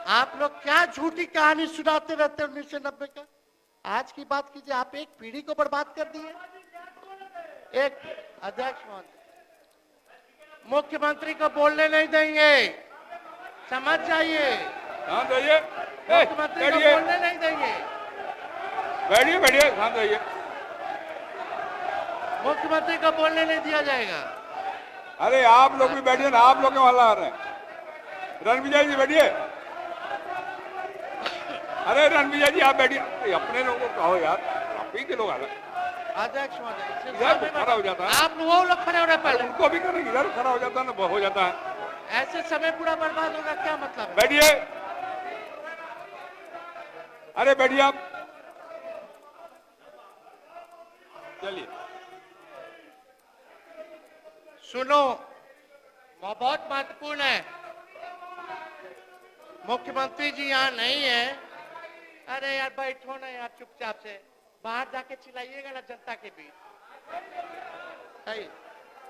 S2: आप लोग क्या झूठी कहानी सुनाते रहते 1990 का। आज की बात कीजिए, आप एक पीढ़ी को बर्बाद कर दिए। एक अध्यक्ष महोदय, मुख्यमंत्री को बोलने नहीं देंगे, समझ जाइए।
S6: शांत रहिए,
S2: मुख्यमंत्री को
S6: बैठिए
S2: बोलने नहीं देंगे।
S6: बैठिए बैठिए, शांत रहिए।
S2: मुख्यमंत्री को बोलने नहीं दिया जाएगा।
S6: अरे आप लोग भी बैठिए ना, आप लोग वहां आ रहे हैं। रणविजय जी बैठिए। अरे रणविजय जी आप बैठिए। अपने लोगों को कहो यार, आप ही के लोग आ रहे हैं।
S2: अध्यक्ष महोदय,
S6: इधर खड़ा हो जाता है,
S2: आप वो लोग खड़े हो रहे पहले।
S6: उनको भी करेंगे, इधर खड़ा हो जाता है ना, हो जाता है।
S2: ऐसे समय पूरा बर्बाद होगा, क्या मतलब है?
S6: बैठिए। अरे बैठिए आप, चलिए।
S2: सुनो, बहुत महत्वपूर्ण है। मुख्यमंत्री जी यहाँ नहीं है। अरे यार बैठो ना यार चुपचाप से, बाहर जाके चिल्लाइएगा ना जनता के बीच। सही,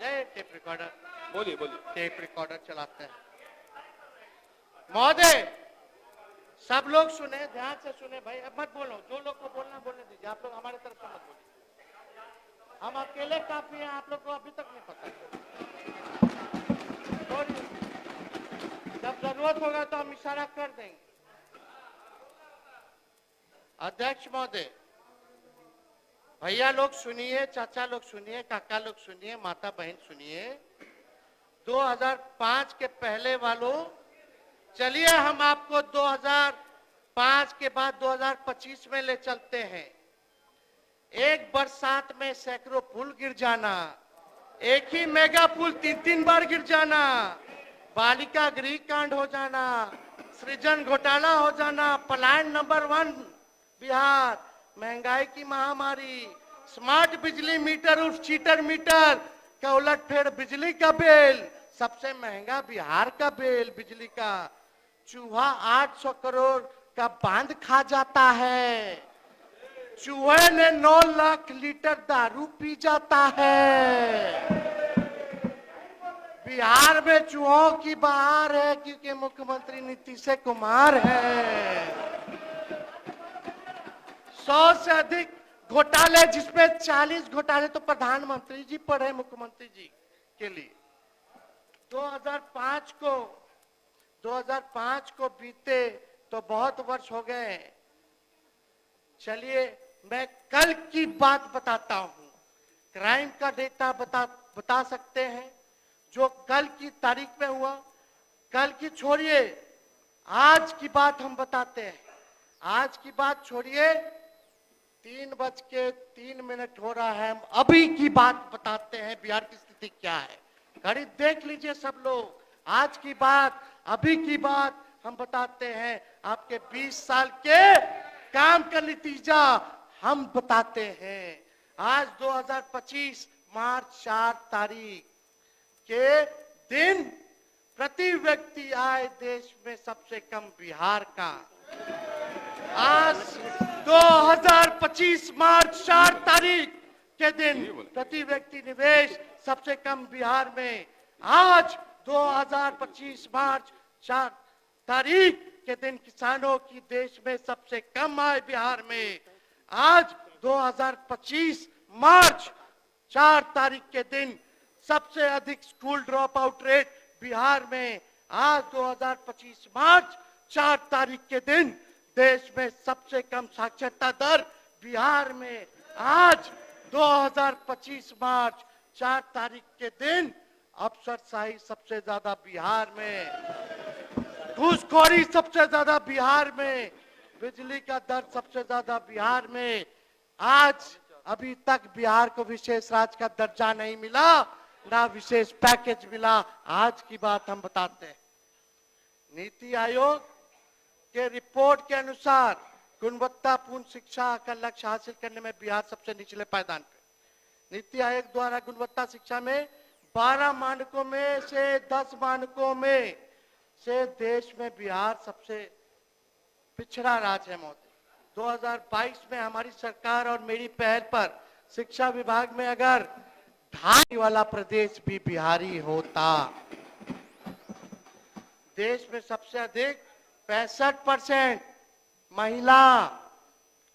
S2: जय टेप रिकॉर्डर।
S6: बोलिए बोलिए।
S2: टेप रिकॉर्डर चलाते हैं। महोदय, सब लोग सुने, ध्यान से सुने भाई, अब मत बोलो। जो लोग को बोलना बोलने दीजिए, आप लोग हमारे तरफ से मत बोलिए। हम अकेले काफी हैं, आप लोग को अभी तक नहीं पता। जब जरूरत होगा तो हम इशारा कर देंगे। अध्यक्ष महोदय, भैया लोग सुनिए, चाचा लोग सुनिए, काका लोग सुनिए, माता बहन सुनिए। 2005 के पहले वालों, चलिए हम आपको 2005 के बाद 2025 में ले चलते हैं। एक बरसात में सैकड़ों पुल गिर जाना, एक ही मेगा पुल 3-3 बार गिर जाना, बालिका गृह कांड हो जाना, सृजन घोटाला हो जाना, पलायन नंबर 1 बिहार, महंगाई की महामारी, स्मार्ट बिजली मीटर उर्फ चीटर मीटर का उलटफेर बिजली का बिल, सबसे महंगा बिहार का बिल बिजली का, चूहा 800 करोड़ का बांध खा जाता है, चूहे ने 9 लाख लीटर दारू पी जाता है। बिहार में चूहों की बहार है क्योंकि मुख्यमंत्री नीतीश कुमार है। 100 से अधिक घोटाले, जिसमें 40 घोटाले तो प्रधानमंत्री जी पर है, मुख्यमंत्री जी के लिए। 2005 को बीते तो बहुत वर्ष हो गए। चलिए मैं कल की बात बताता हूं। क्राइम का डेटा बता सकते हैं जो कल की तारीख में हुआ। कल की छोड़िए, आज की बात हम बताते हैं। आज की बात छोड़िए, 3:03 हो रहा है, हम अभी की बात बताते हैं। बिहार की स्थिति क्या है, घड़ी देख लीजिए सब लोग। आज की बात, अभी की बात हम बताते हैं। आपके 20 साल के काम का नतीजा हम बताते हैं। आज 2025 मार्च 4 तारीख के दिन प्रति व्यक्ति आय देश में सबसे कम बिहार का। आज 2025 मार्च 4 तारीख के दिन प्रति व्यक्ति निवेश सबसे कम बिहार में। आज 2025 मार्च 4 तारीख के दिन किसानों की देश में सबसे कम आय बिहार में। आज 2025 मार्च 4 तारीख के दिन सबसे अधिक school drop out rate Bihar में। आज 2025 मार्च 4 तारीख के दिन देश में सबसे कम साक्षरता दर बिहार में। आज 2025 मार्च 4 तारीख के दिन अफसरशाही सबसे ज्यादा बिहार में, घूसखोरी सबसे ज्यादा बिहार में, बिजली का दर सबसे ज्यादा बिहार में। आज अभी तक बिहार को विशेष राज्य का दर्जा नहीं मिला, ना विशेष पैकेज मिला। आज की बात हम बताते हैं। नीति आयोग के रिपोर्ट के अनुसार गुणवत्तापूर्ण शिक्षा का लक्ष्य हासिल करने में बिहार सबसे निचले पायदान पे। नीति आयोग द्वारा गुणवत्ता शिक्षा में 12 मानकों में से 10 मानकों में से देश में बिहार सबसे पिछड़ा राज्य है महोदय। 2022 में हमारी सरकार और मेरी पहल पर शिक्षा विभाग में अगर ढाई वाला प्रदेश भी बिहारी होता। देश में सबसे अधिक 65% महिला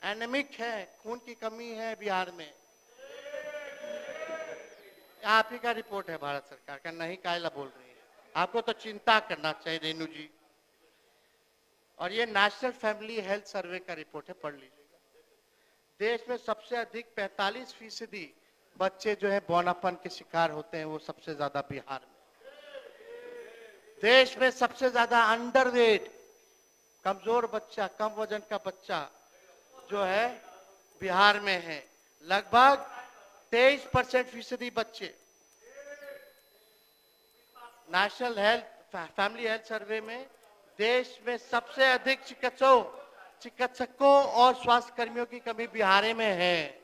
S2: एनेमिक है, खून की कमी है बिहार में। आप ही का रिपोर्ट है भारत सरकार का, नहीं कायला बोल रही है। आपको तो चिंता करना चाहिए रेणु जी। और ये नेशनल फैमिली हेल्थ सर्वे का रिपोर्ट है, पढ़ लीजिएगा। देश में सबसे अधिक 45% बच्चे जो है बौनापन के शिकार होते हैं, वो सबसे ज्यादा बिहार में। देश में सबसे ज्यादा अंडरवेट कमजोर बच्चा, कम वजन का बच्चा जो है बिहार में है, लगभग 23% बच्चे। National health family health survey में देश में सबसे अधिक चिकित्सकों और स्वास्थ्य कर्मियों की कमी बिहार में है।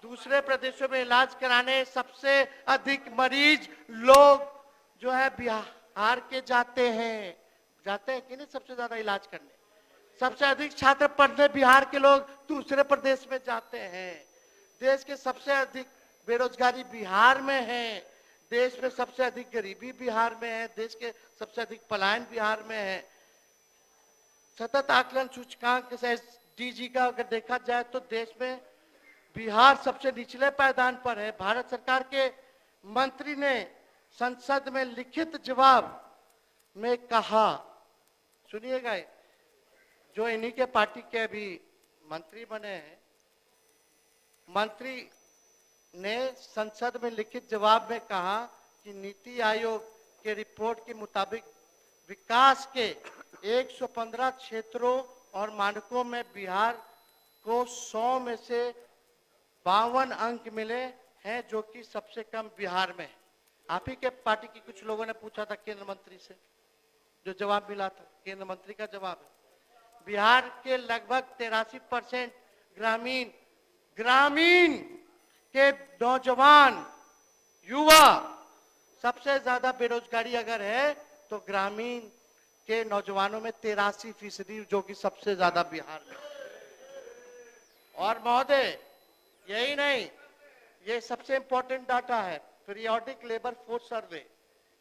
S2: दूसरे प्रदेशों में इलाज कराने सबसे अधिक मरीज लोग जो है बिहार के जाते हैं कि नहीं, सबसे ज्यादा इलाज करने। सबसे अधिक छात्र पढ़ने बिहार के लोग दूसरे प्रदेश में जाते हैं। देश के सबसे अधिक बेरोजगारी बिहार में है। देश में सबसे अधिक गरीबी बिहार में है। देश के सबसे अधिक पलायन बिहार में है। सतत आकलन सूचकांक से डीजी का अगर देखा जाए तो देश में बिहार सबसे निचले पायदान पर है। भारत सरकार के मंत्री ने संसद में लिखित जवाब में कहा, सुनिएगा, जो इन्हीं के पार्टी के अभी मंत्री बने हैं, मंत्री ने संसद में लिखित जवाब में कहा कि नीति आयोग के रिपोर्ट के मुताबिक विकास के 115 क्षेत्रों और मानकों में बिहार को 100 में से 52 अंक मिले हैं, जो कि सबसे कम बिहार में है। आप ही के पार्टी की कुछ लोगों ने पूछा था केंद्र मंत्री से, जो जवाब मिला था केंद्र मंत्री का जवाब है, बिहार के लगभग 83% ग्रामीण के नौजवान युवा, सबसे ज्यादा बेरोजगारी अगर है तो ग्रामीण के नौजवानों में 83%, जो कि सबसे ज्यादा बिहार में। और महोदय यही नहीं, ये सबसे इंपॉर्टेंट डाटा है, पीरियोडिक लेबर फोर्स सर्वे,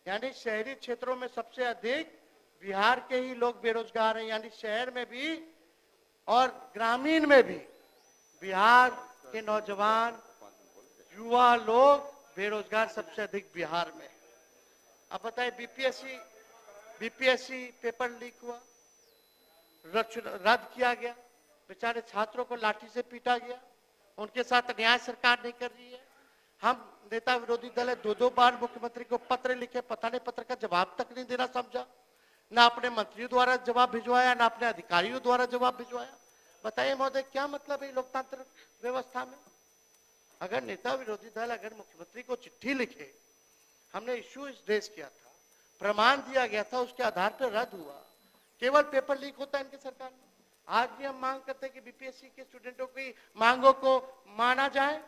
S2: यानी शहरी क्षेत्रों में सबसे अधिक बिहार के ही लोग बेरोजगार हैं, यानी शहर में भी और ग्रामीण में भी बिहार के नौजवान युवा लोग बेरोजगार सबसे अधिक बिहार में। अब बताइए, बीपीएससी पेपर लीक हुआ, रद्द किया गया, बेचारे छात्रों को लाठी से पीटा गया, उनके साथ न्याय सरकार नहीं कर रही है। हम नेता विरोधी दल है, 2-2 बार मुख्यमंत्री को पत्र लिखे, पता नहीं पत्र का जवाब तक नहीं देना समझा, ना अपने मंत्रियों द्वारा जवाब भिजवाया, ना अपने अधिकारियों द्वारा जवाब भिजवाया। बताइए महोदय, क्या मतलब है लोकतांत्रिक व्यवस्था में? अगर नेता विरोधी दल अगर मुख्यमंत्री को चिट्ठी लिखे, हमने इश्यू रेज किया था, प्रमाण दिया गया था, उसके आधार पर रद्द हुआ, केवल पेपर लीक होता है इनकी सरकार में। आज भी हम मांग करते हैं कि बीपीएससी के स्टूडेंटों की मांगों को माना जाए,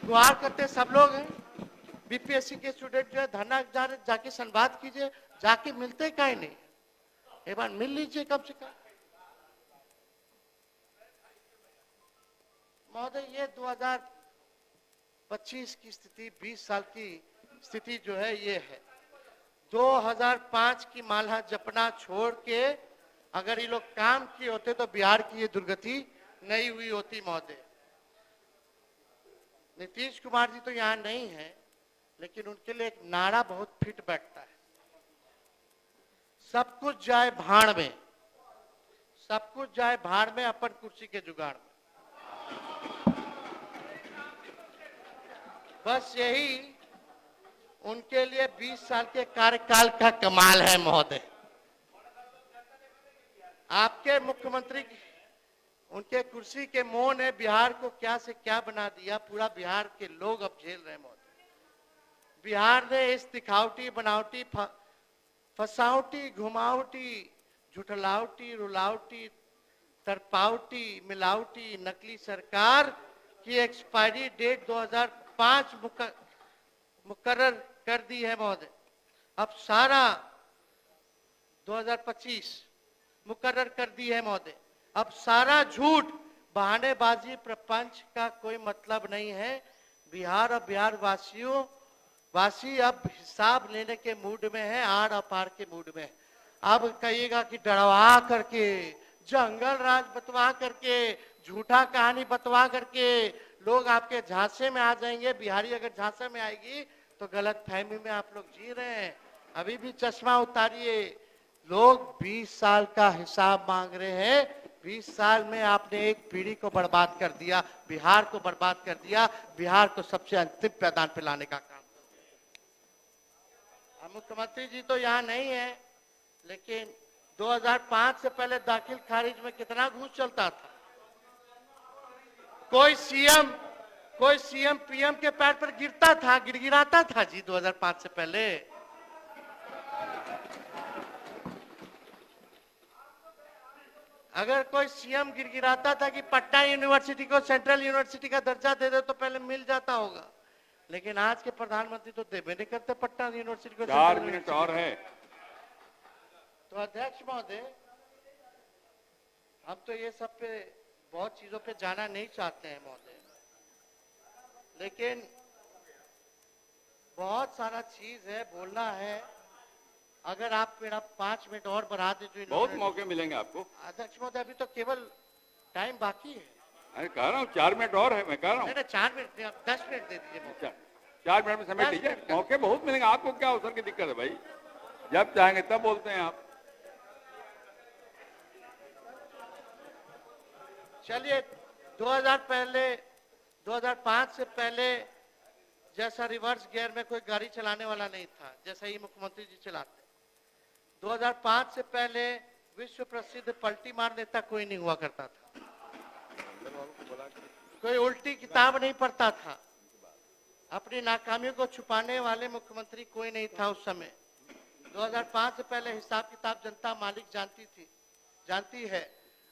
S2: गुहार करते सब लोग हैं। बीपीएससी के स्टूडेंट जो है धरना जाके संवाद कीजिए, जाके मिलते कहीं नहीं, एक बार मिल लीजिए कम से कम। महोदय, ये 2025 की स्थिति, 20 साल की स्थिति जो है ये है। 2005 की माला जपना छोड़ के अगर ये लोग काम किए होते तो बिहार की ये दुर्गति नहीं हुई होती महोदय। नीतीश कुमार जी तो यहाँ नहीं है, लेकिन उनके लिए एक नारा बहुत फिट बैठता है, सब कुछ जाए भाड़ में, सब कुछ जाए भाड़ में, अपन कुर्सी के जुगाड़ में। बस यही उनके लिए 20 साल के कार्यकाल का कमाल है महोदय। आपके मुख्यमंत्री उनके कुर्सी के मोह ने बिहार को क्या से क्या बना दिया, पूरा बिहार के लोग अब झेल रहे हैं महोदय। बिहार ने इस दिखावटी, बनावटी, फसावटी, घुमावटी, झुठलावटी, रुलावटी, तरपावटी, मिलावटी, नकली सरकार की एक्सपायरी डेट 2005 मुकर्रर कर दी है महोदय। अब सारा 2025 मुकर्रर कर दी है महोदय। अब सारा झूठ, बहानेबाजी, प्रपंच का कोई मतलब नहीं है। बिहार और बिहार वासी अब हिसाब लेने के मूड में है, आड़ और पार के मूड में है। अब कहिएगा कि डरवा करके, जंगल राज बतवा करके, झूठा कहानी बतवा करके लोग आपके झांसे में आ जाएंगे। बिहारी अगर झांसे में आएगी तो गलत फहमी में आप लोग जी रहे हैं। अभी भी चश्मा उतारिए। लोग 20 साल का हिसाब मांग रहे हैं। 20 साल में आपने एक पीढ़ी को बर्बाद कर दिया, बिहार को बर्बाद कर दिया, बिहार को सबसे अंतिम पैदान पे लाने का काम। मुख्यमंत्री जी तो यहाँ नहीं है, लेकिन 2005 से पहले दाखिल खारिज में कितना घूस चलता था। कोई सीएम पीएम के पैर पर गिरता था, गिड़गिड़ाता था जी 2005 से पहले। अगर कोई सीएम गिड़गिड़ाता था कि पटना यूनिवर्सिटी को सेंट्रल यूनिवर्सिटी का दर्जा दे दे तो पहले मिल जाता होगा, लेकिन आज के प्रधानमंत्री तो देवे नहीं करते पटना यूनिवर्सिटी को।
S6: 4 मिनट और है।
S2: तो अध्यक्ष महोदय, हम तो ये सब पे बहुत चीजों पे जाना नहीं चाहते हैं महोदय, लेकिन बहुत सारा चीज है, बोलना है। अगर आप मेरा 5 मिनट और बढ़ा दे जो
S6: बहुत मौके मिलेंगे आपको।
S2: अध्यक्ष महोदय, अभी तो केवल टाइम बाकी है।
S6: अरे कह रहा हूँ 4 मिनट और है, मैं कह रहा हूँ।
S2: नहीं 4 मिनट नहीं, आप 10 मिनट दे दीजिए महोदय।
S6: 4 मिनट में समेट लीजिए, मौके बहुत मिलेंगे आपको। क्या अवसर की दिक्कत है भाई, जब चाहेंगे तब बोलते हैं आप।
S2: चलिए, 2005 से पहले जैसा रिवर्स गियर में कोई गाड़ी चलाने वाला नहीं था, जैसा ही मुख्यमंत्री जी चलाते। 2005 से पहले विश्व प्रसिद्ध पलटी मार नेता कोई नहीं हुआ करता था, कोई उल्टी किताब नहीं पढ़ता था, अपनी नाकामियों को छुपाने वाले मुख्यमंत्री कोई नहीं था उस समय। 2005 से पहले हिसाब किताब जनता मालिक जानती है।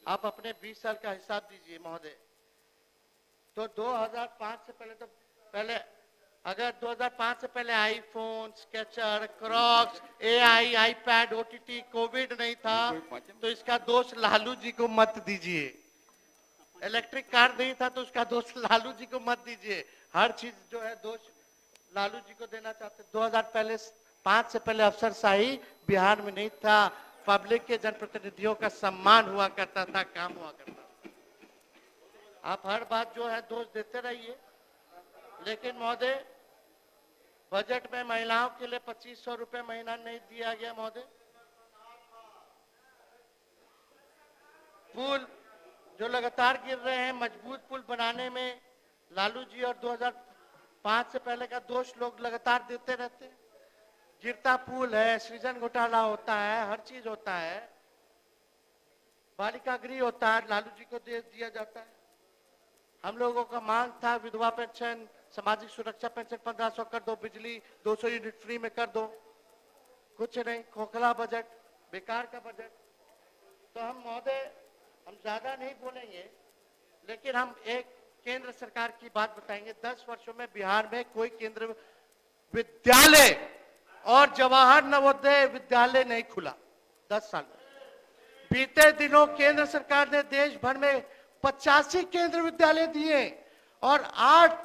S2: आप अपने 20 साल का हिसाब दीजिए महोदय। तो 2005 से पहले अगर 2005 से पहले iPhone, sketcher, Crocs, AI, iPad, OTT, Covid नहीं था, तो इसका दोष लालू जी को मत दीजिए। इलेक्ट्रिक कार नहीं था तो उसका दोष लालू जी को मत दीजिए। हर चीज जो है दोष लालू जी को देना चाहते। 2005 से पहले अफसरशाही बिहार में नहीं था। पब्लिक के जनप्रतिनिधियों का सम्मान हुआ करता था, काम हुआ करता था। आप हर बात जो है दोष देते रहिए, लेकिन महोदय बजट में महिलाओं के लिए 2500 रुपए महीना नहीं दिया गया महोदय। पुल जो लगातार गिर रहे हैं, मजबूत पुल बनाने में लालू जी और 2005 से पहले का दोष लोग लगातार देते रहते हैं। गिरता पुल है, सृजन घोटाला होता है, हर चीज होता है, बालिका गृह होता है, लालू जी को दे दिया जाता है। हम लोगों का मांग था विधवा पेंशन, सामाजिक सुरक्षा पेंशन 1500 कर दो, बिजली 200 यूनिट फ्री में कर दो। कुछ नहीं, खोखला बजट, बेकार का बजट। तो हम महोदय, हम ज्यादा नहीं बोलेंगे, लेकिन हम एक केंद्र सरकार की बात बताएंगे। 10 वर्षों में बिहार में कोई केंद्र विद्यालय और जवाहर नवोदय विद्यालय नहीं खुला 10 साल में। बीते दिनों केंद्र सरकार ने देश भर में 85 केंद्र विद्यालय दिए और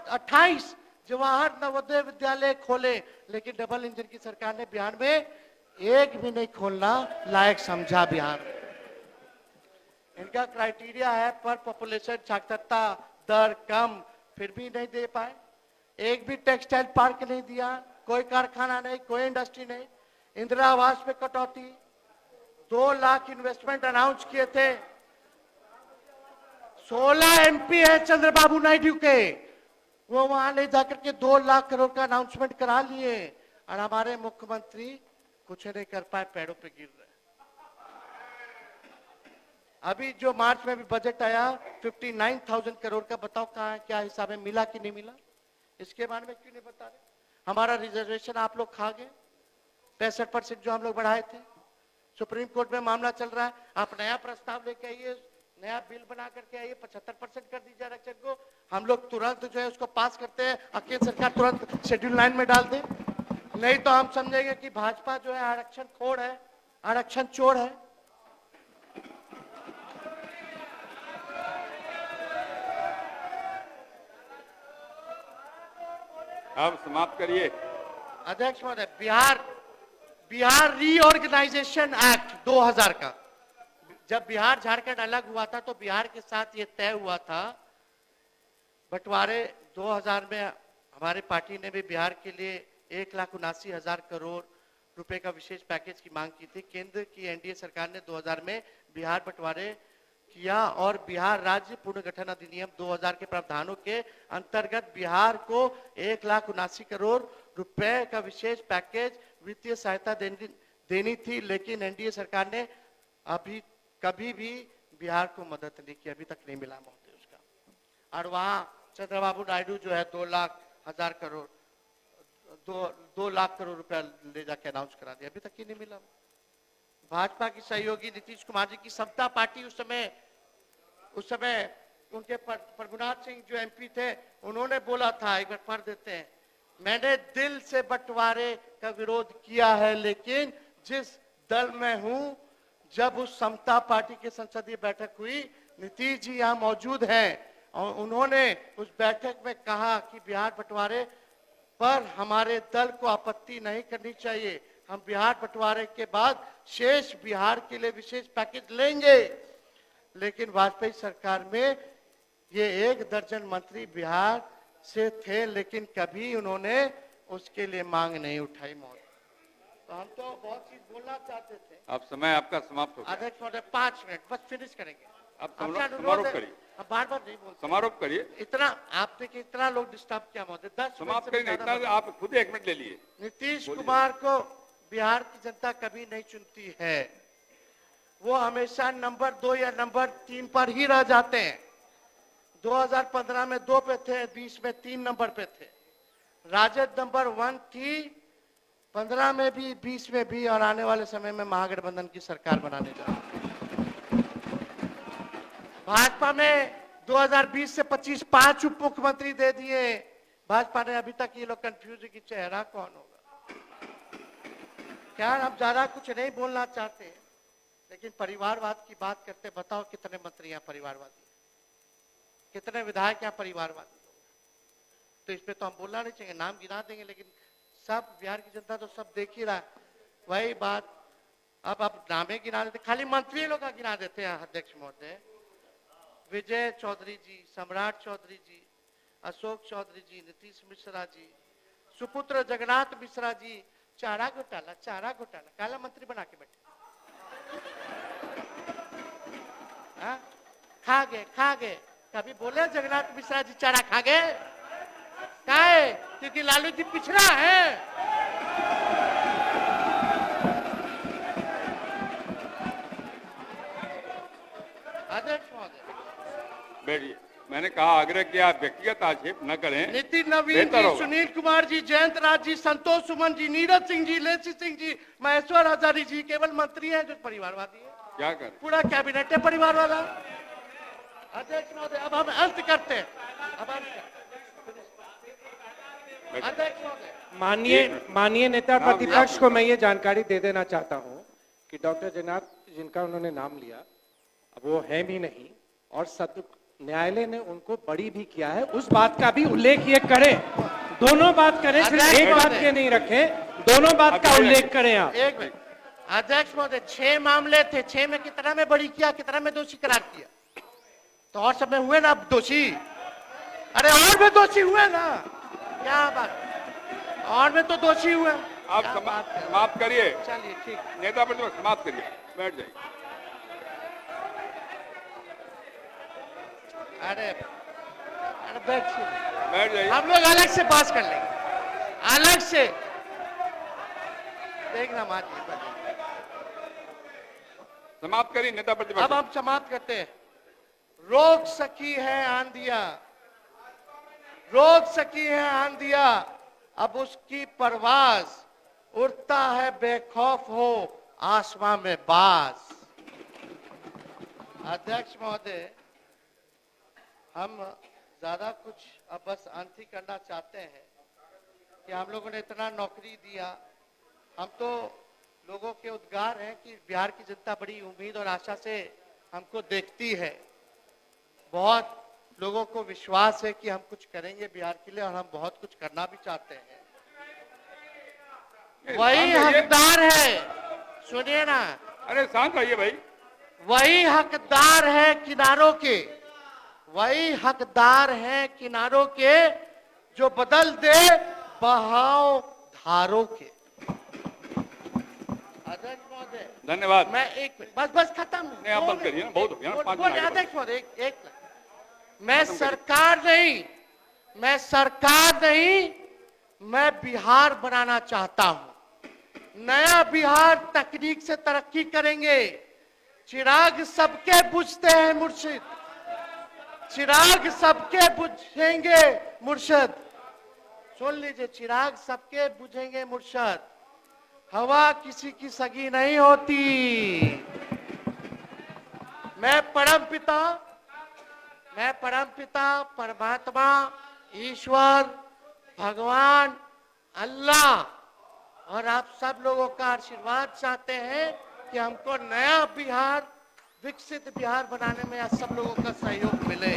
S2: 28 जवाहर नवोदय विद्यालय खोले, लेकिन डबल इंजन की सरकार ने बिहार में एक भी नहीं खोलना लायक समझा। बिहार में इनका क्राइटेरिया है पर पॉपुलेशन साक्षरता दर कम, फिर भी नहीं दे पाए। एक भी टेक्सटाइल पार्क नहीं दिया, कोई कारखाना नहीं, कोई इंडस्ट्री नहीं। इंदिरा आवास पे कटौती, 2 लाख इन्वेस्टमेंट अनाउंस किए थे। 16 एमपी है चंद्रबाबू नायडू के, वो वहां ले जाकर के 2 लाख करोड़ का अनाउंसमेंट करा लिए, और हमारे मुख्यमंत्री कुछ नहीं कर पाए, पैरों पे गिर रहे। अभी जो मार्च में भी बजट आया 59,000 करोड़ का, बताओ कहाँ है, क्या हिसाब है, मिला कि नहीं मिला? इसके बारे में क्यों नहीं बता रहे? हमारा रिजर्वेशन आप लोग खा गए, 65% जो हम लोग बढ़ाए थे। सुप्रीम कोर्ट में मामला चल रहा है, आप नया प्रस्ताव लेके आइए, नया बिल बना करके आइए, 75% कर दीजिए आरक्षण को। हम लोग तुरंत जो है उसको पास करते हैं, केंद्र सरकार तुरंत शेड्यूल 9 में डाल दे, नहीं तो हम समझेंगे कि भाजपा जो है आरक्षण खोर है, आरक्षण चोर है।
S6: आप समाप्त करिए।
S2: अध्यक्ष महोदय, बिहार रीऑर्गेनाइजेशन एक्ट 2000 का, जब बिहार झारखंड अलग हुआ था तो बिहार के साथ ये तय हुआ था बंटवारे 2000 में। हमारी पार्टी ने भी बिहार के लिए 1,79,000 करोड़ रुपए का विशेष पैकेज की मांग की थी। केंद्र की एनडीए सरकार ने 2000 में बिहार बंटवारे किया और बिहार राज्य पुनर्गठन अधिनियम 2000 के प्रावधानों के अंतर्गत बिहार को 1,79,000 करोड़ रुपए का विशेष पैकेज वित्तीय सहायता देनी थी, लेकिन एनडीए सरकार ने अभी कभी भी बिहार को मदद नहीं की, अभी तक नहीं मिला महोदय उसका। और वहां चंद्रबाबू नायडू जो है 2,00,000 करोड़ 2 लाख करोड़ रुपया ले जाके अनाउंस करा दिया, अभी तक ही नहीं मिला। भाजपा की सहयोगी नीतीश कुमार जी की समता पार्टी उस समय उनके प्रभुनाथ सिंह जो एमपी थे, उन्होंने बोला था, एक बार पढ़ देते हैं, मैंने दिल से बंटवारे का विरोध किया है, लेकिन जिस दल में हूं, जब उस समता पार्टी की संसदीय बैठक हुई, नीतीश जी यहां मौजूद हैं और उन्होंने उस बैठक में कहा कि बिहार बंटवारे पर हमारे दल को आपत्ति नहीं करनी चाहिए, हम बिहार बंटवारे के बाद शेष बिहार के लिए विशेष पैकेज लेंगे। लेकिन वाजपेयी सरकार में ये 1 दर्जन मंत्री बिहार से थे, लेकिन कभी उन्होंने उसके लिए मांग नहीं उठाई महोदय। तो हम तो बहुत चीज बोलना चाहते थे।
S6: आप समय आपका समाप्त हो गया।
S2: अध्यक्ष महोदय 5 मिनट बस फिनिश करेंगे।
S6: आप
S2: आपका अनुरोध
S6: समारोह
S2: है,
S6: करिए।
S2: अब बार-बार नहीं बोलते।
S6: समारोह करिए,
S2: इतना आपने कि इतना लोग डिस्टर्ब किया महोदय, 10 मिनट
S6: समाप्त
S2: से
S6: करिए।
S2: ज्यादा
S6: इतना आप खुद 1 मिनट ले लिए।
S2: नीतीश कुमार को बिहार की जनता कभी नहीं चुनती है, वो हमेशा नंबर 2 या नंबर 3 पर ही रह जाते हैं। 2015 में 2 पे थे, 20 में 3 नंबर पे थे। राजद नंबर 1 थी 15 में भी, 20 में भी, और आने वाले समय में महागठबंधन की सरकार बनाने जा रही है। भाजपा में 2020 से 25 5 उप मुख्यमंत्री दे दिए भाजपा ने। अभी तक ये लोग कंफ्यूज है कि चेहरा कौन होगा। क्या हम ज्यादा कुछ नहीं बोलना चाहते, लेकिन परिवारवाद की बात करते, बताओ कितने मंत्री यहाँ परिवारवादी, कितने विधायक यहाँ परिवारवादी। तो इस पे तो हम बोलना नहीं चाहिए, नाम गिना देंगे, लेकिन सब बिहार की जनता तो सब देख ही रहा है। वही बात अब नामे गिना देते, खाली मंत्री लोग का गिना देते हैं अध्यक्ष महोदय। विजय चौधरी जी, सम्राट चौधरी जी, अशोक चौधरी जी, नीतीश मिश्रा जी, सुपुत्र जगन्नाथ मिश्रा जी, चारा घोटाला काला मंत्री बना के बैठे। खा गए कभी बोले जगन्नाथ मिश्रा जी चारा खा गए? क्या है? क्योंकि लालू जी पिछड़ा है। अध्यक्ष महोदय,
S6: बैठिए। मैंने कहा, आग्रह किया, आप व्यक्तिगत आक्षेप न करें।
S2: नितिन नवीन
S6: बेहतर
S2: जी,
S6: होगा।
S2: सुनील कुमार जी, जयंत राज जी, संतोष सुमन जी, नीरज सिंह जी, लेसी सिंह जी, महेश्वर हजारी जी केवल मंत्री हैं जो परिवारवादी है।
S6: क्या करें?
S2: पूरा कैबिनेट है परिवार वाला। अध्यक्ष महोदय, अब हम अंत करते हैं। अध्यक्ष महोदय,
S7: माननीय नेता प्रतिपक्ष को मैं ये जानकारी दे देना चाहता हूँ कि डॉक्टर जगन्नाथ जिनका उन्होंने नाम लिया, अब वो है भी नहीं, और न्यायालय ने उनको बरी भी किया है, उस बात का भी उल्लेख ये करें। दोनों बात करें, सिर्फ एक बात के नहीं रखें, दोनों बात का उल्लेख करें आप।
S2: एक मिनट अध्यक्ष महोदय, 6 मामले थे, 6 में कितना में बरी किया, कितना में दोषी करार किया? तो और सब में हुए ना दोषी? अरे और में दोषी हुए ना? क्या बात, और में तो दोषी हुए।
S6: आप समाप्त करिए।
S2: चलिए ठीक,
S6: नेता प्रतिपक्ष समाप्त करिए, बैठ जाइए।
S2: अरे बैठिए,
S6: बैठ जाइए।
S2: हम लोग अलग से बात कर लेंगे, अलग से देखना मानिए।
S6: समाप्त करिए नेता प्रतिपक्ष।
S2: अब हम समाप्त करते हैं। रोक सकी है आंधिया, रोक सकी है आंधिया, अब उसकी परवाज, उड़ता है बेखौफ हो आसमां में बाज। अध्यक्ष महोदय, हम ज्यादा कुछ अब बस अंत ही करना चाहते हैं कि हम लोगों ने इतना नौकरी दिया। हम तो लोगों के उद्गार हैं कि बिहार की जनता बड़ी उम्मीद और आशा से हमको देखती है। बहुत लोगों को विश्वास है कि हम कुछ करेंगे बिहार के लिए और हम बहुत कुछ करना भी चाहते हैं। वही हकदार है, सुनिए ना,
S6: अरे शांत रहिए भाई।
S2: वही हकदार है किनारों के, वही हकदार है किनारों के जो बदल दे बहाव धारों के। अध्यक्ष महोदय,
S6: धन्यवाद।
S2: मैं एक मिनट, बस खत्म।
S6: नहीं, आप बंद करिए ना, बहुत हो गया ना, 5 मिनट।
S2: अध्यक्ष महोदय, एक मैं सरकार नहीं, मैं बिहार बनाना चाहता हूं। नया बिहार तकनीक से तरक्की करेंगे। चिराग सबके बुझते हैं मुर्शिद, चिराग सबके बुझेंगे मुर्शद। सुन लीजिए, चिराग सबके बुझेंगे मुर्शद। हवा किसी की सगी नहीं होती। मैं परमपिता परमात्मा ईश्वर भगवान अल्लाह और आप सब लोगों का आशीर्वाद चाहते हैं कि हमको नया बिहार, विकसित बिहार बनाने में आप सब लोगों का सहयोग मिले।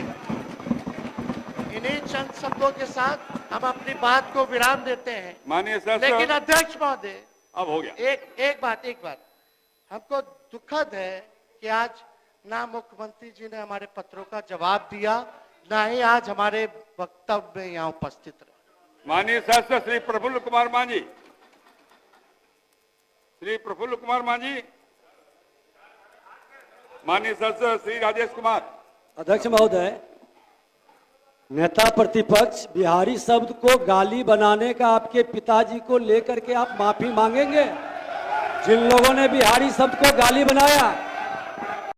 S2: इन्हीं चंद शब्दों के साथ हम अपनी बात को विराम देते हैं।
S6: माननीय सर,
S2: लेकिन अध्यक्ष महोदय,
S6: अब हो गया।
S2: एक बात हमको दुखद है कि आज ना मुख्यमंत्री जी ने हमारे पत्रों का जवाब दिया, ना ही आज हमारे वक्तव्य में यहाँ उपस्थित रहे।
S6: माननीय सदस्य श्री प्रफुल्ल कुमार मांझी, माननीय सदस्य श्री राजेश कुमार।
S4: अध्यक्ष महोदय, नेता प्रतिपक्ष बिहारी शब्द को गाली बनाने का आपके पिताजी को लेकर के आप माफी मांगेंगे? जिन लोगों ने बिहारी शब्द को गाली बनाया